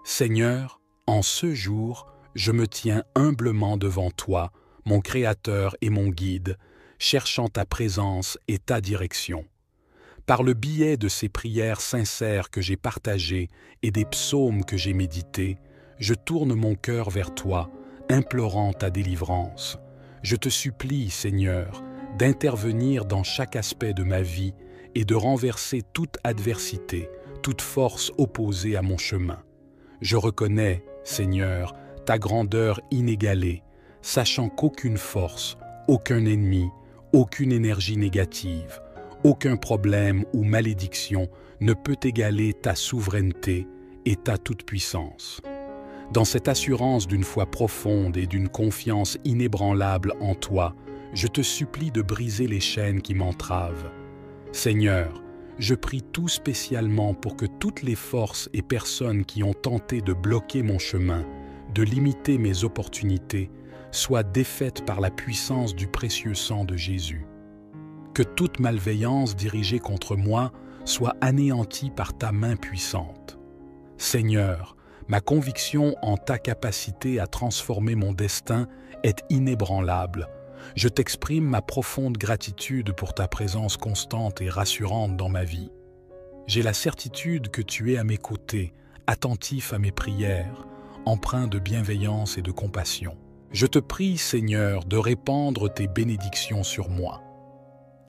Seigneur, en ce jour, je me tiens humblement devant toi, mon Créateur et mon Guide, cherchant ta présence et ta direction. Par le biais de ces prières sincères que j'ai partagées et des psaumes que j'ai médités, je tourne mon cœur vers toi, implorant ta délivrance. Je te supplie, Seigneur, d'intervenir dans chaque aspect de ma vie et de renverser toute adversité, toute force opposée à mon chemin. Je reconnais, Seigneur, ta grandeur inégalée, sachant qu'aucune force, aucun ennemi, aucune énergie négative, aucun problème ou malédiction ne peut égaler ta souveraineté et ta toute-puissance. Dans cette assurance d'une foi profonde et d'une confiance inébranlable en toi, je te supplie de briser les chaînes qui m'entravent. Seigneur, je prie tout spécialement pour que toutes les forces et personnes qui ont tenté de bloquer mon chemin, de limiter mes opportunités, soient défaites par la puissance du précieux sang de Jésus. Que toute malveillance dirigée contre moi soit anéantie par ta main puissante. Seigneur, ma conviction en ta capacité à transformer mon destin est inébranlable. Je t'exprime ma profonde gratitude pour ta présence constante et rassurante dans ma vie. J'ai la certitude que tu es à mes côtés, attentif à mes prières, empreint de bienveillance et de compassion. Je te prie, Seigneur, de répandre tes bénédictions sur moi.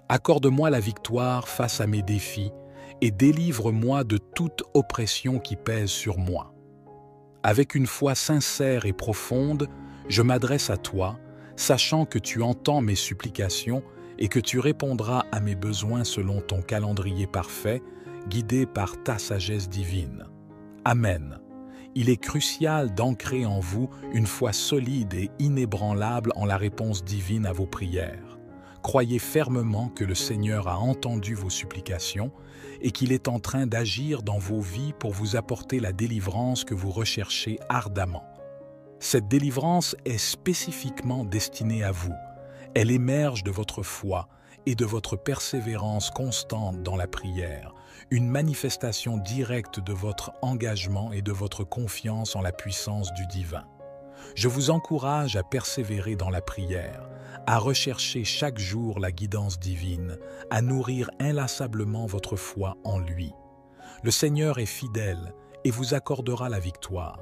Accorde-moi la victoire face à mes défis et délivre-moi de toute oppression qui pèse sur moi. Avec une foi sincère et profonde, je m'adresse à toi, sachant que tu entends mes supplications et que tu répondras à mes besoins selon ton calendrier parfait, guidé par ta sagesse divine. Amen. Il est crucial d'ancrer en vous une foi solide et inébranlable en la réponse divine à vos prières. Croyez fermement que le Seigneur a entendu vos supplications et qu'il est en train d'agir dans vos vies pour vous apporter la délivrance que vous recherchez ardemment. Cette délivrance est spécifiquement destinée à vous. Elle émerge de votre foi et de votre persévérance constante dans la prière, une manifestation directe de votre engagement et de votre confiance en la puissance du divin. Je vous encourage à persévérer dans la prière, à rechercher chaque jour la guidance divine, à nourrir inlassablement votre foi en lui. Le Seigneur est fidèle et vous accordera la victoire.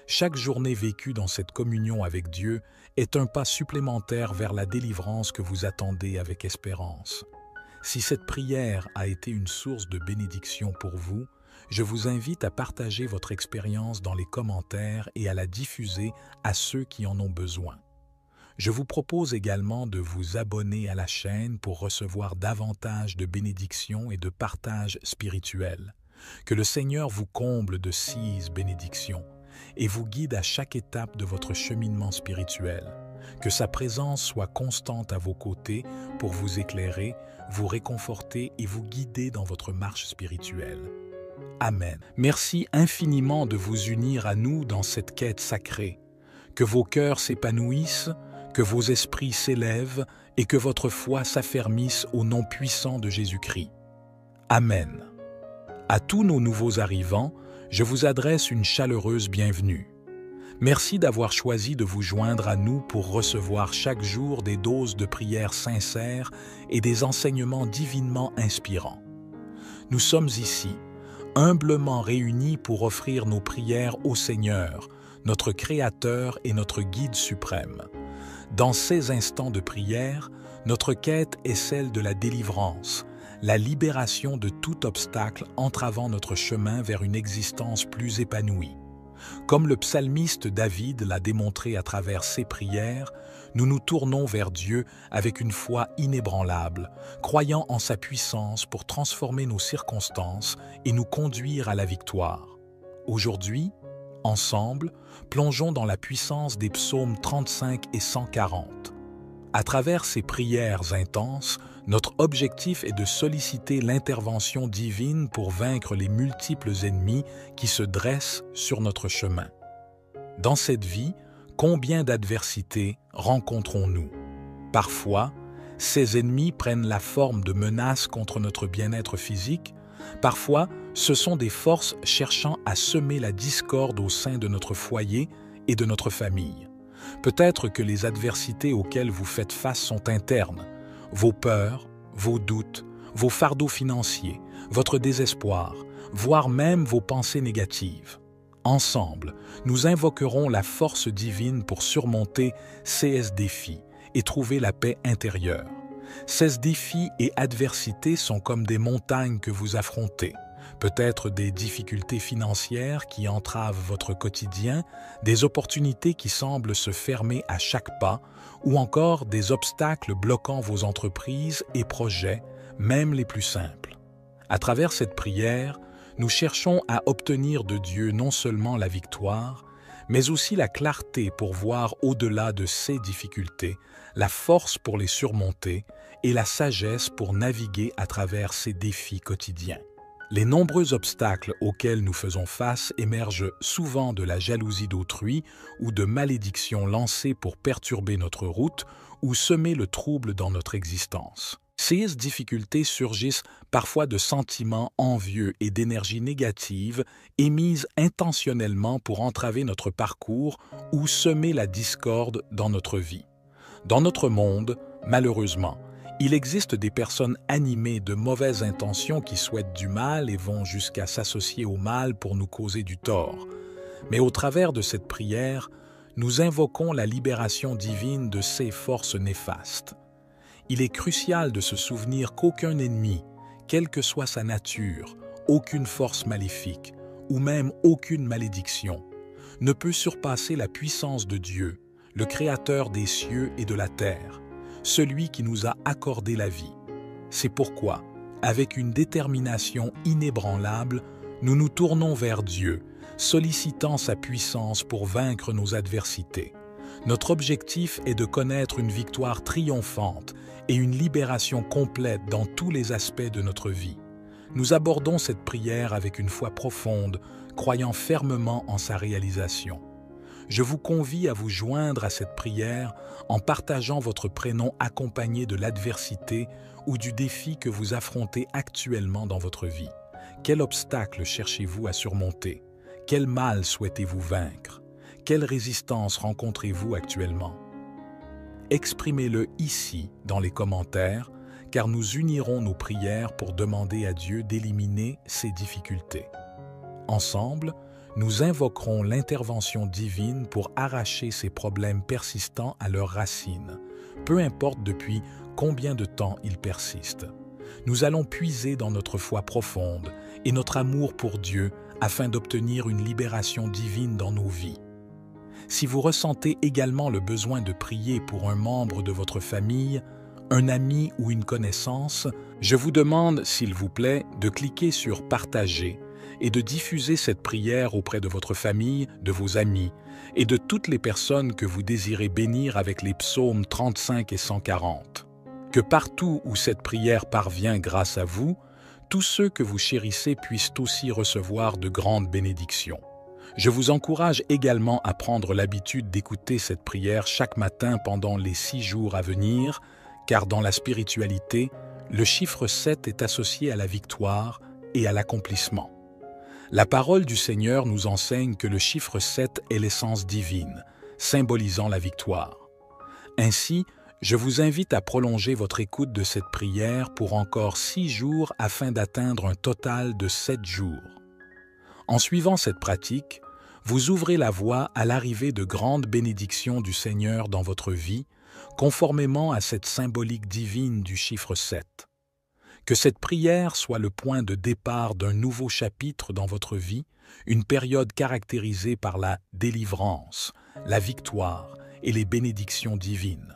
Chaque journée vécue dans cette communion avec Dieu est un pas supplémentaire vers la délivrance que vous attendez avec espérance. Si cette prière a été une source de bénédiction pour vous, Je vous invite à partager votre expérience dans les commentaires et à la diffuser à ceux qui en ont besoin. Je vous propose également de vous abonner à la chaîne pour recevoir davantage de bénédictions et de partages spirituels. Que le Seigneur vous comble de 6 bénédictions et vous guide à chaque étape de votre cheminement spirituel. Que sa présence soit constante à vos côtés pour vous éclairer, vous réconforter et vous guider dans votre marche spirituelle. Amen. Merci infiniment de vous unir à nous dans cette quête sacrée. Que vos cœurs s'épanouissent, que vos esprits s'élèvent et que votre foi s'affermisse au nom puissant de Jésus-Christ. Amen. À tous nos nouveaux arrivants, je vous adresse une chaleureuse bienvenue. Merci d'avoir choisi de vous joindre à nous pour recevoir chaque jour des doses de prières sincères et des enseignements divinement inspirants. Nous sommes ici, humblement réunis pour offrir nos prières au Seigneur, notre Créateur et notre Guide suprême. Dans ces instants de prière, notre quête est celle de la délivrance, la libération de tout obstacle entravant notre chemin vers une existence plus épanouie. Comme le psalmiste David l'a démontré à travers ses prières, nous nous tournons vers Dieu avec une foi inébranlable, croyant en sa puissance pour transformer nos circonstances et nous conduire à la victoire. Aujourd'hui, ensemble, plongeons dans la puissance des psaumes 35 et 140. À travers ces prières intenses, notre objectif est de solliciter l'intervention divine pour vaincre les multiples ennemis qui se dressent sur notre chemin. Dans cette vie, combien d'adversités rencontrons-nous? Parfois, ces ennemis prennent la forme de menaces contre notre bien-être physique. Parfois, ce sont des forces cherchant à semer la discorde au sein de notre foyer et de notre famille. Peut-être que les adversités auxquelles vous faites face sont internes. Vos peurs, vos doutes, vos fardeaux financiers, votre désespoir, voire même vos pensées négatives. Ensemble, nous invoquerons la force divine pour surmonter ces défis et trouver la paix intérieure. Ces défis et adversités sont comme des montagnes que vous affrontez. Peut-être des difficultés financières qui entravent votre quotidien, des opportunités qui semblent se fermer à chaque pas, ou encore des obstacles bloquant vos entreprises et projets, même les plus simples. À travers cette prière, nous cherchons à obtenir de Dieu non seulement la victoire, mais aussi la clarté pour voir au-delà de ces difficultés, la force pour les surmonter et la sagesse pour naviguer à travers ces défis quotidiens. Les nombreux obstacles auxquels nous faisons face émergent souvent de la jalousie d'autrui ou de malédictions lancées pour perturber notre route ou semer le trouble dans notre existence. Ces difficultés surgissent parfois de sentiments envieux et d'énergie négative émises intentionnellement pour entraver notre parcours ou semer la discorde dans notre vie. Dans notre monde, malheureusement, il existe des personnes animées de mauvaises intentions qui souhaitent du mal et vont jusqu'à s'associer au mal pour nous causer du tort. Mais au travers de cette prière, nous invoquons la libération divine de ces forces néfastes. Il est crucial de se souvenir qu'aucun ennemi, quelle que soit sa nature, aucune force maléfique ou même aucune malédiction, ne peut surpasser la puissance de Dieu, le Créateur des cieux et de la terre, celui qui nous a accordé la vie. C'est pourquoi, avec une détermination inébranlable, nous nous tournons vers Dieu, sollicitant sa puissance pour vaincre nos adversités. Notre objectif est de connaître une victoire triomphante et une libération complète dans tous les aspects de notre vie. Nous abordons cette prière avec une foi profonde, croyant fermement en sa réalisation. Je vous convie à vous joindre à cette prière en partageant votre prénom accompagné de l'adversité ou du défi que vous affrontez actuellement dans votre vie. Quel obstacle cherchez-vous à surmonter? Quel mal souhaitez-vous vaincre? Quelle résistance rencontrez-vous actuellement? Exprimez-le ici dans les commentaires, car nous unirons nos prières pour demander à Dieu d'éliminer ces difficultés. Ensemble, nous invoquerons l'intervention divine pour arracher ces problèmes persistants à leurs racines, peu importe depuis combien de temps ils persistent. Nous allons puiser dans notre foi profonde et notre amour pour Dieu afin d'obtenir une libération divine dans nos vies. Si vous ressentez également le besoin de prier pour un membre de votre famille, un ami ou une connaissance, je vous demande, s'il vous plaît, de cliquer sur « Partager » et de diffuser cette prière auprès de votre famille, de vos amis et de toutes les personnes que vous désirez bénir avec les psaumes 35 et 140. Que partout où cette prière parvient grâce à vous, tous ceux que vous chérissez puissent aussi recevoir de grandes bénédictions. Je vous encourage également à prendre l'habitude d'écouter cette prière chaque matin pendant les 6 jours à venir, car dans la spiritualité, le chiffre 7 est associé à la victoire et à l'accomplissement. La parole du Seigneur nous enseigne que le chiffre 7 est l'essence divine, symbolisant la victoire. Ainsi, je vous invite à prolonger votre écoute de cette prière pour encore 6 jours afin d'atteindre un total de 7 jours. En suivant cette pratique, vous ouvrez la voie à l'arrivée de grandes bénédictions du Seigneur dans votre vie, conformément à cette symbolique divine du chiffre 7. Que cette prière soit le point de départ d'un nouveau chapitre dans votre vie, une période caractérisée par la délivrance, la victoire et les bénédictions divines.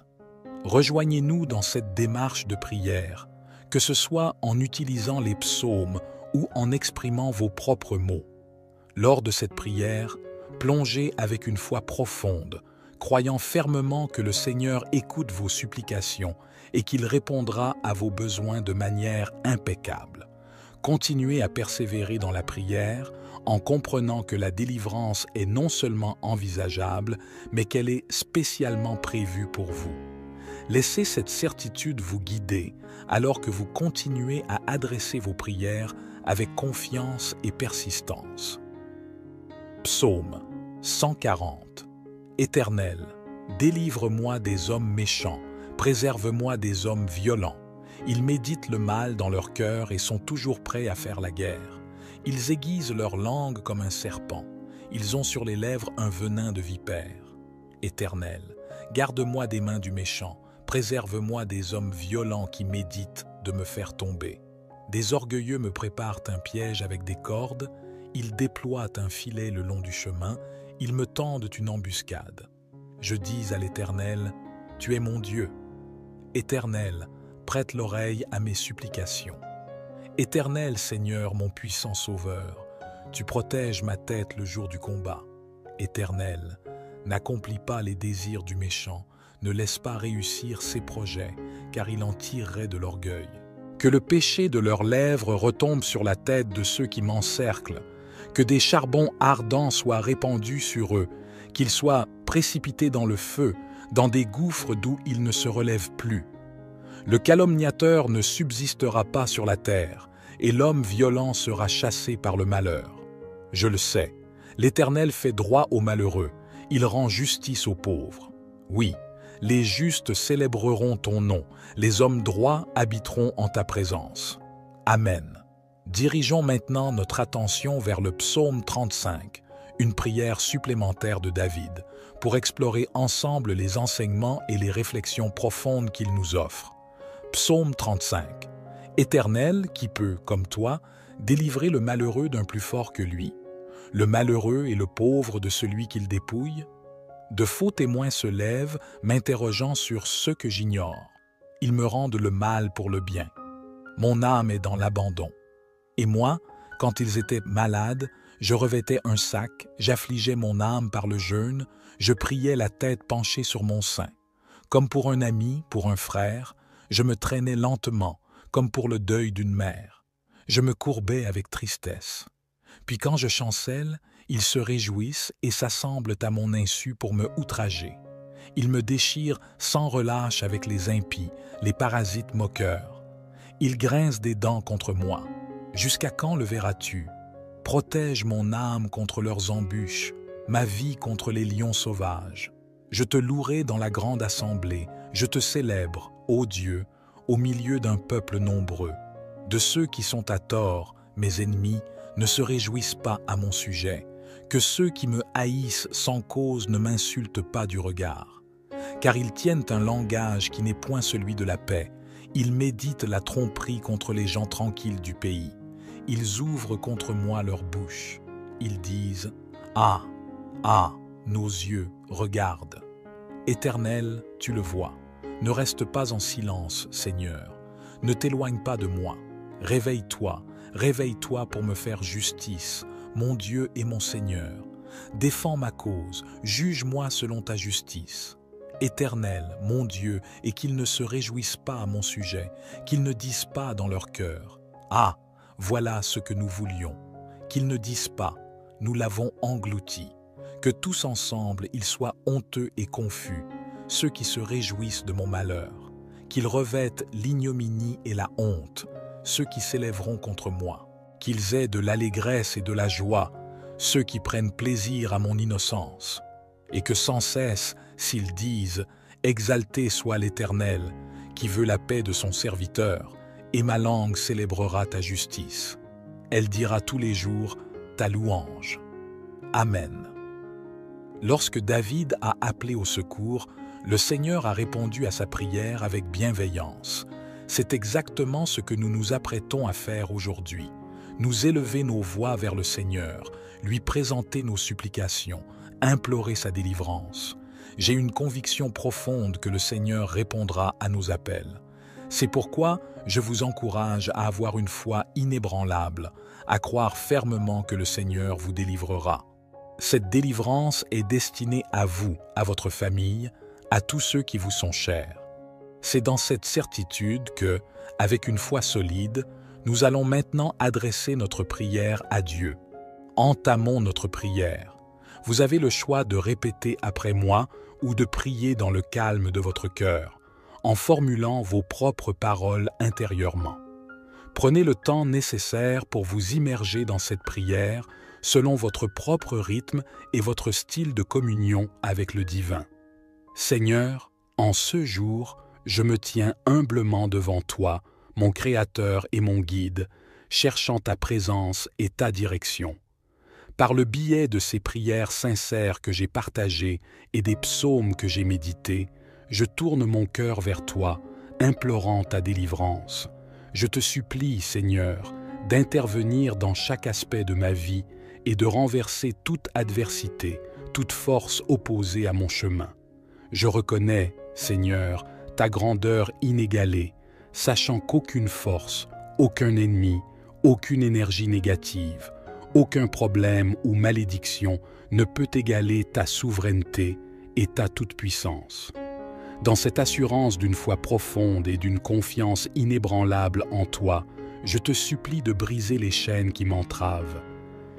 Rejoignez-nous dans cette démarche de prière, que ce soit en utilisant les psaumes ou en exprimant vos propres mots. Lors de cette prière, plongez avec une foi profonde, croyant fermement que le Seigneur écoute vos supplications et qu'il répondra à vos besoins de manière impeccable. Continuez à persévérer dans la prière en comprenant que la délivrance est non seulement envisageable, mais qu'elle est spécialement prévue pour vous. Laissez cette certitude vous guider alors que vous continuez à adresser vos prières avec confiance et persistance. Psaume 140. Éternel, délivre-moi des hommes méchants, préserve-moi des hommes violents. Ils méditent le mal dans leur cœur et sont toujours prêts à faire la guerre. Ils aiguisent leur langue comme un serpent. Ils ont sur les lèvres un venin de vipère. Éternel, garde-moi des mains du méchant, préserve-moi des hommes violents qui méditent de me faire tomber. Des orgueilleux me préparent un piège avec des cordes, ils déploient un filet le long du chemin, ils me tendent une embuscade. Je dis à l'Éternel, « Tu es mon Dieu. » Éternel, prête l'oreille à mes supplications. Éternel Seigneur, mon puissant Sauveur, tu protèges ma tête le jour du combat. Éternel, n'accomplis pas les désirs du méchant, ne laisse pas réussir ses projets, car il en tirerait de l'orgueil. Que le péché de leurs lèvres retombe sur la tête de ceux qui m'encerclent, que des charbons ardents soient répandus sur eux, qu'ils soient précipités dans le feu, dans des gouffres d'où ils ne se relèvent plus. Le calomniateur ne subsistera pas sur la terre, et l'homme violent sera chassé par le malheur. Je le sais, l'Éternel fait droit aux malheureux, il rend justice aux pauvres. Oui, les justes célébreront ton nom, les hommes droits habiteront en ta présence. Amen. Dirigeons maintenant notre attention vers le psaume 35, une prière supplémentaire de David, pour explorer ensemble les enseignements et les réflexions profondes qu'il nous offre. Psaume 35. Éternel, qui peut, comme toi, délivrer le malheureux d'un plus fort que lui, le malheureux et le pauvre de celui qu'il dépouille? De faux témoins se lèvent, m'interrogeant sur ce que j'ignore. Ils me rendent le mal pour le bien. Mon âme est dans l'abandon. Et moi, quand ils étaient malades, je revêtais un sac, j'affligeais mon âme par le jeûne, je priais la tête penchée sur mon sein. Comme pour un ami, pour un frère, je me traînais lentement, comme pour le deuil d'une mère. Je me courbais avec tristesse. Puis quand je chancelle, ils se réjouissent et s'assemblent à mon insu pour me outrager. Ils me déchirent sans relâche avec les impies, les parasites moqueurs. Ils grincent des dents contre moi. Jusqu'à quand le verras-tu? Protège mon âme contre leurs embûches, ma vie contre les lions sauvages. Je te louerai dans la grande assemblée, je te célèbre, ô Dieu, au milieu d'un peuple nombreux. De ceux qui sont à tort, mes ennemis, ne se réjouissent pas à mon sujet, que ceux qui me haïssent sans cause ne m'insultent pas du regard. Car ils tiennent un langage qui n'est point celui de la paix, Ils méditent la tromperie contre les gens tranquilles du pays. Ils ouvrent contre moi leur bouche. Ils disent « Ah, ah, nos yeux regardent. » Éternel, tu le vois. Ne reste pas en silence, Seigneur. Ne t'éloigne pas de moi. Réveille-toi, réveille-toi pour me faire justice, mon Dieu et mon Seigneur. Défends ma cause, juge-moi selon ta justice. Éternel, mon Dieu, et qu'ils ne se réjouissent pas à mon sujet, qu'ils ne disent pas dans leur cœur « Ah, voilà ce que nous voulions », qu'ils ne disent pas « Nous l'avons englouti », que tous ensemble ils soient honteux et confus, ceux qui se réjouissent de mon malheur, qu'ils revêtent l'ignominie et la honte, ceux qui s'élèveront contre moi, qu'ils aient de l'allégresse et de la joie, ceux qui prennent plaisir à mon innocence, et que sans cesse, s'ils disent « Exalté soit l'Éternel, qui veut la paix de son serviteur, et ma langue célébrera ta justice. Elle dira tous les jours ta louange. Amen. » Lorsque David a appelé au secours, le Seigneur a répondu à sa prière avec bienveillance. C'est exactement ce que nous nous apprêtons à faire aujourd'hui. Nous élever nos voix vers le Seigneur, lui présenter nos supplications, implorer sa délivrance. J'ai une conviction profonde que le Seigneur répondra à nos appels. C'est pourquoi je vous encourage à avoir une foi inébranlable, à croire fermement que le Seigneur vous délivrera. Cette délivrance est destinée à vous, à votre famille, à tous ceux qui vous sont chers. C'est dans cette certitude que, avec une foi solide, nous allons maintenant adresser notre prière à Dieu. Entamons notre prière. Vous avez le choix de répéter après moi ou de prier dans le calme de votre cœur, en formulant vos propres paroles intérieurement. Prenez le temps nécessaire pour vous immerger dans cette prière selon votre propre rythme et votre style de communion avec le divin. Seigneur, en ce jour, je me tiens humblement devant toi, mon Créateur et mon Guide, cherchant ta présence et ta direction. Par le biais de ces prières sincères que j'ai partagées et des psaumes que j'ai médités, je tourne mon cœur vers toi, implorant ta délivrance. Je te supplie, Seigneur, d'intervenir dans chaque aspect de ma vie et de renverser toute adversité, toute force opposée à mon chemin. Je reconnais, Seigneur, ta grandeur inégalée, sachant qu'aucune force, aucun ennemi, aucune énergie négative, aucun problème ou malédiction ne peut égaler ta souveraineté et ta toute-puissance. Dans cette assurance d'une foi profonde et d'une confiance inébranlable en toi, je te supplie de briser les chaînes qui m'entravent.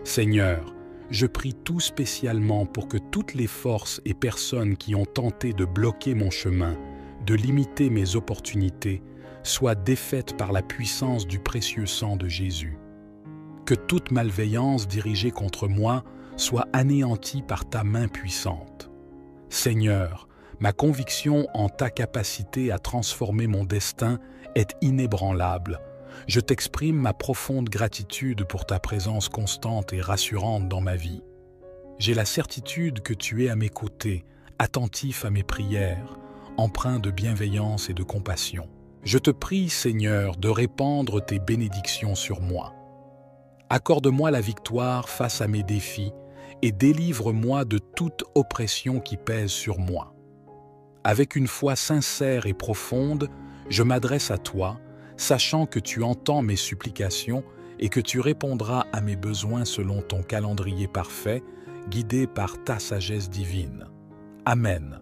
Seigneur, je prie tout spécialement pour que toutes les forces et personnes qui ont tenté de bloquer mon chemin, de limiter mes opportunités, soient défaites par la puissance du précieux sang de Jésus. Que toute malveillance dirigée contre moi soit anéantie par ta main puissante. Seigneur, ma conviction en ta capacité à transformer mon destin est inébranlable. Je t'exprime ma profonde gratitude pour ta présence constante et rassurante dans ma vie. J'ai la certitude que tu es à mes côtés, attentif à mes prières, empreint de bienveillance et de compassion. Je te prie, Seigneur, de répandre tes bénédictions sur moi. Accorde-moi la victoire face à mes défis et délivre-moi de toute oppression qui pèse sur moi. Avec une foi sincère et profonde, je m'adresse à toi, sachant que tu entends mes supplications et que tu répondras à mes besoins selon ton calendrier parfait, guidé par ta sagesse divine. Amen.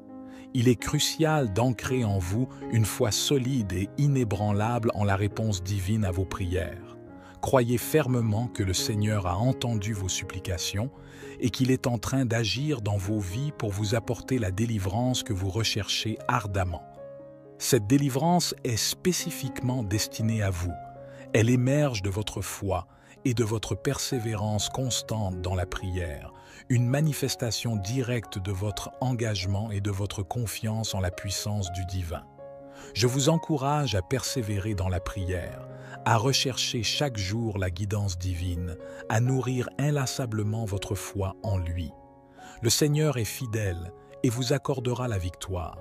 Il est crucial d'ancrer en vous une foi solide et inébranlable en la réponse divine à vos prières. Croyez fermement que le Seigneur a entendu vos supplications et qu'il est en train d'agir dans vos vies pour vous apporter la délivrance que vous recherchez ardemment. Cette délivrance est spécifiquement destinée à vous. Elle émerge de votre foi et de votre persévérance constante dans la prière, une manifestation directe de votre engagement et de votre confiance en la puissance du divin. Je vous encourage à persévérer dans la prière, à rechercher chaque jour la guidance divine, à nourrir inlassablement votre foi en lui. Le Seigneur est fidèle et vous accordera la victoire.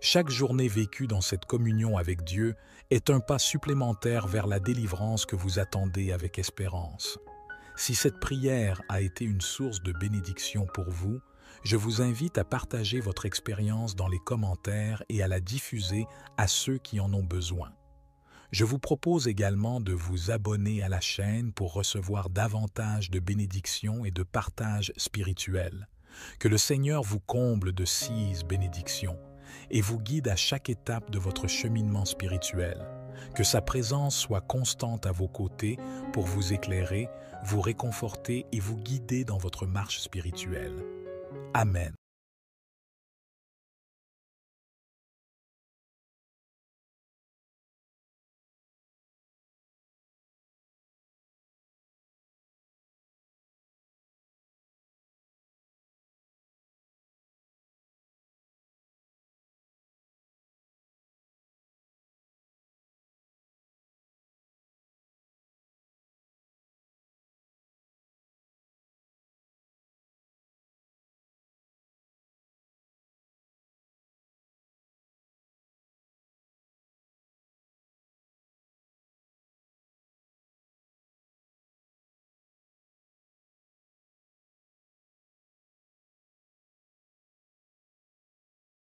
Chaque journée vécue dans cette communion avec Dieu est un pas supplémentaire vers la délivrance que vous attendez avec espérance. Si cette prière a été une source de bénédiction pour vous, je vous invite à partager votre expérience dans les commentaires et à la diffuser à ceux qui en ont besoin. Je vous propose également de vous abonner à la chaîne pour recevoir davantage de bénédictions et de partages spirituels. Que le Seigneur vous comble de 6 bénédictions et vous guide à chaque étape de votre cheminement spirituel. Que sa présence soit constante à vos côtés pour vous éclairer, vous réconforter et vous guider dans votre marche spirituelle. Amen.